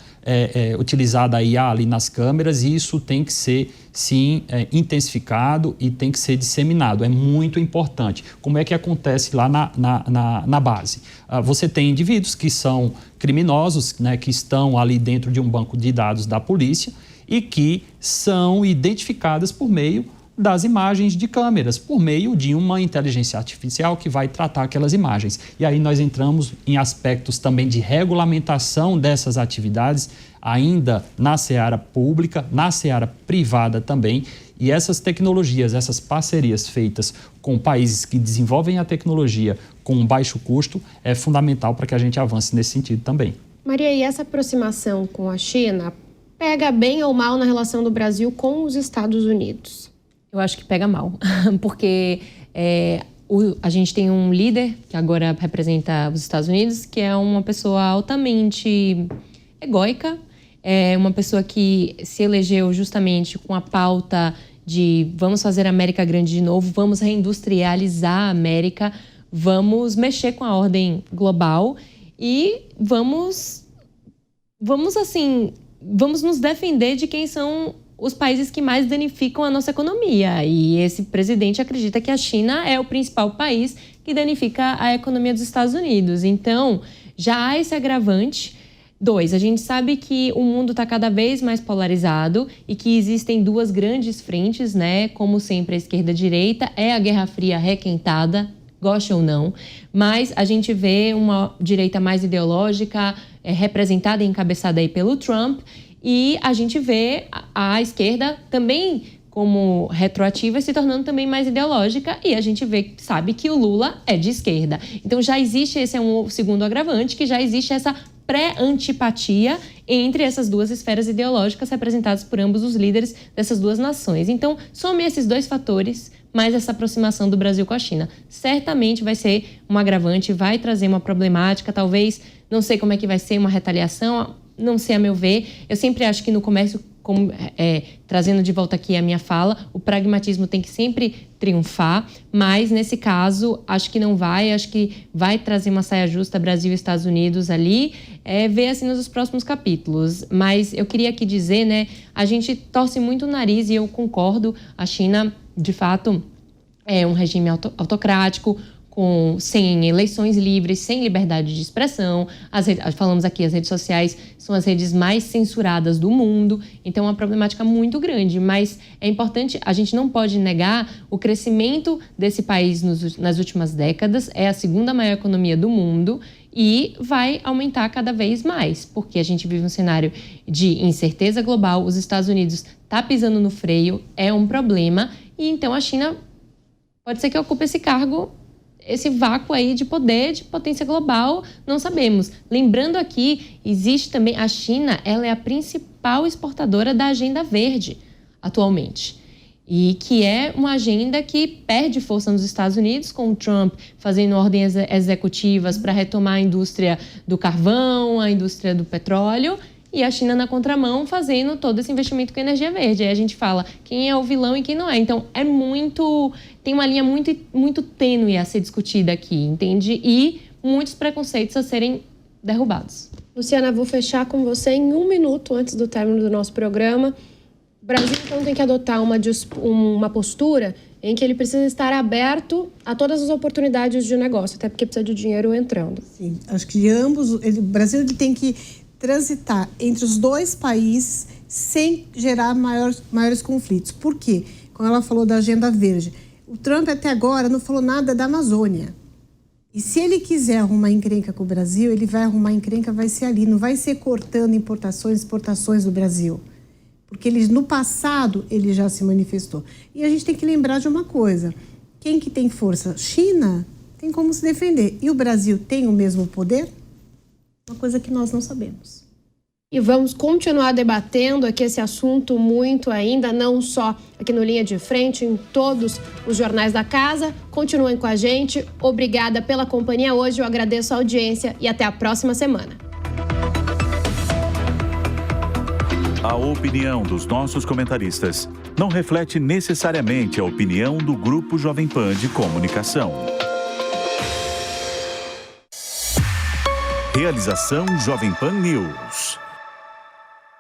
utilizada a IA ali nas câmeras, e isso tem que ser, sim, intensificado e tem que ser disseminado. É muito importante. Como é que acontece lá na base? Você tem indivíduos que são criminosos, né, que estão ali dentro de um banco de dados da polícia e que são identificadas por meio das imagens de câmeras, por meio de uma inteligência artificial que vai tratar aquelas imagens. E aí nós entramos em aspectos também de regulamentação dessas atividades, ainda na seara pública, na seara privada também. E essas tecnologias, essas parcerias feitas com países que desenvolvem a tecnologia com baixo custo, é fundamental para que a gente avance nesse sentido também. Maria, e essa aproximação com a China pega bem ou mal na relação do Brasil com os Estados Unidos? Eu acho que pega mal, porque a gente tem um líder que agora representa os Estados Unidos, que é uma pessoa altamente egóica, é uma pessoa que se elegeu justamente com a pauta de vamos fazer a América grande de novo, vamos reindustrializar a América, vamos mexer com a ordem global e vamos nos defender de quem são os países que mais danificam a nossa economia. E esse presidente acredita que a China é o principal país que danifica a economia dos Estados Unidos. Então, já há esse agravante. 2, a gente sabe que o mundo está cada vez mais polarizado e que existem duas grandes frentes, né? Como sempre, a esquerda e a direita. É a Guerra Fria requentada, goste ou não. Mas a gente vê uma direita mais ideológica, representada e encabeçada aí pelo Trump. E a gente vê a esquerda também como retroativa e se tornando também mais ideológica, e a gente sabe que o Lula é de esquerda. Então já existe, esse é um segundo agravante, que já existe essa pré-antipatia entre essas duas esferas ideológicas representadas por ambos os líderes dessas duas nações. Então, some esses dois fatores, mais essa aproximação do Brasil com a China. Certamente vai ser um agravante, vai trazer uma problemática, talvez, não sei como é que vai ser, uma retaliação, não sei a meu ver. Eu sempre acho que no comércio, trazendo de volta aqui a minha fala, o pragmatismo tem que sempre triunfar, mas nesse caso acho que não vai, acho que vai trazer uma saia justa Brasil e Estados Unidos ali, ver assim nos próximos capítulos. Mas eu queria aqui dizer, né, a gente torce muito o nariz e eu concordo, a China de fato é um regime autocrático, sem eleições livres, sem liberdade de expressão. Falamos aqui, as redes sociais são as redes mais censuradas do mundo, então é uma problemática muito grande, mas é importante, a gente não pode negar o crescimento desse país nas últimas décadas, é a segunda maior economia do mundo e vai aumentar cada vez mais, porque a gente vive um cenário de incerteza global, os Estados Unidos tá pisando no freio, é um problema, e então a China pode ser que ocupe esse cargo, esse vácuo aí de poder, de potência global, não sabemos. Lembrando aqui, existe também, a China, ela é a principal exportadora da agenda verde atualmente. E que é uma agenda que perde força nos Estados Unidos, com o Trump fazendo ordens executivas para retomar a indústria do carvão, a indústria do petróleo, e a China na contramão fazendo todo esse investimento com energia verde. Aí a gente fala quem é o vilão e quem não é. Então, tem uma linha muito tênue a ser discutida aqui, entende? E muitos preconceitos a serem derrubados. Luciana, vou fechar com você em 1 minuto antes do término do nosso programa. O Brasil, então, tem que adotar uma postura em que ele precisa estar aberto a todas as oportunidades de negócio, até porque precisa de dinheiro entrando. Sim, acho que o Brasil tem que transitar entre os dois países sem gerar maiores conflitos. Por quê? Como ela falou da agenda verde, o Trump até agora não falou nada da Amazônia. E se ele quiser arrumar encrenca com o Brasil, ele vai arrumar encrenca, vai ser ali, não vai ser cortando importações, exportações do Brasil. Porque no passado ele já se manifestou. E a gente tem que lembrar de uma coisa, quem que tem força? China tem como se defender. E o Brasil tem o mesmo poder? Uma coisa que nós não sabemos. E vamos continuar debatendo aqui esse assunto muito ainda, não só aqui no Linha de Frente, em todos os jornais da casa. Continuem com a gente. Obrigada pela companhia hoje, eu agradeço a audiência e até a próxima semana. A opinião dos nossos comentaristas não reflete necessariamente a opinião do Grupo Jovem Pan de Comunicação. Realização Jovem Pan News.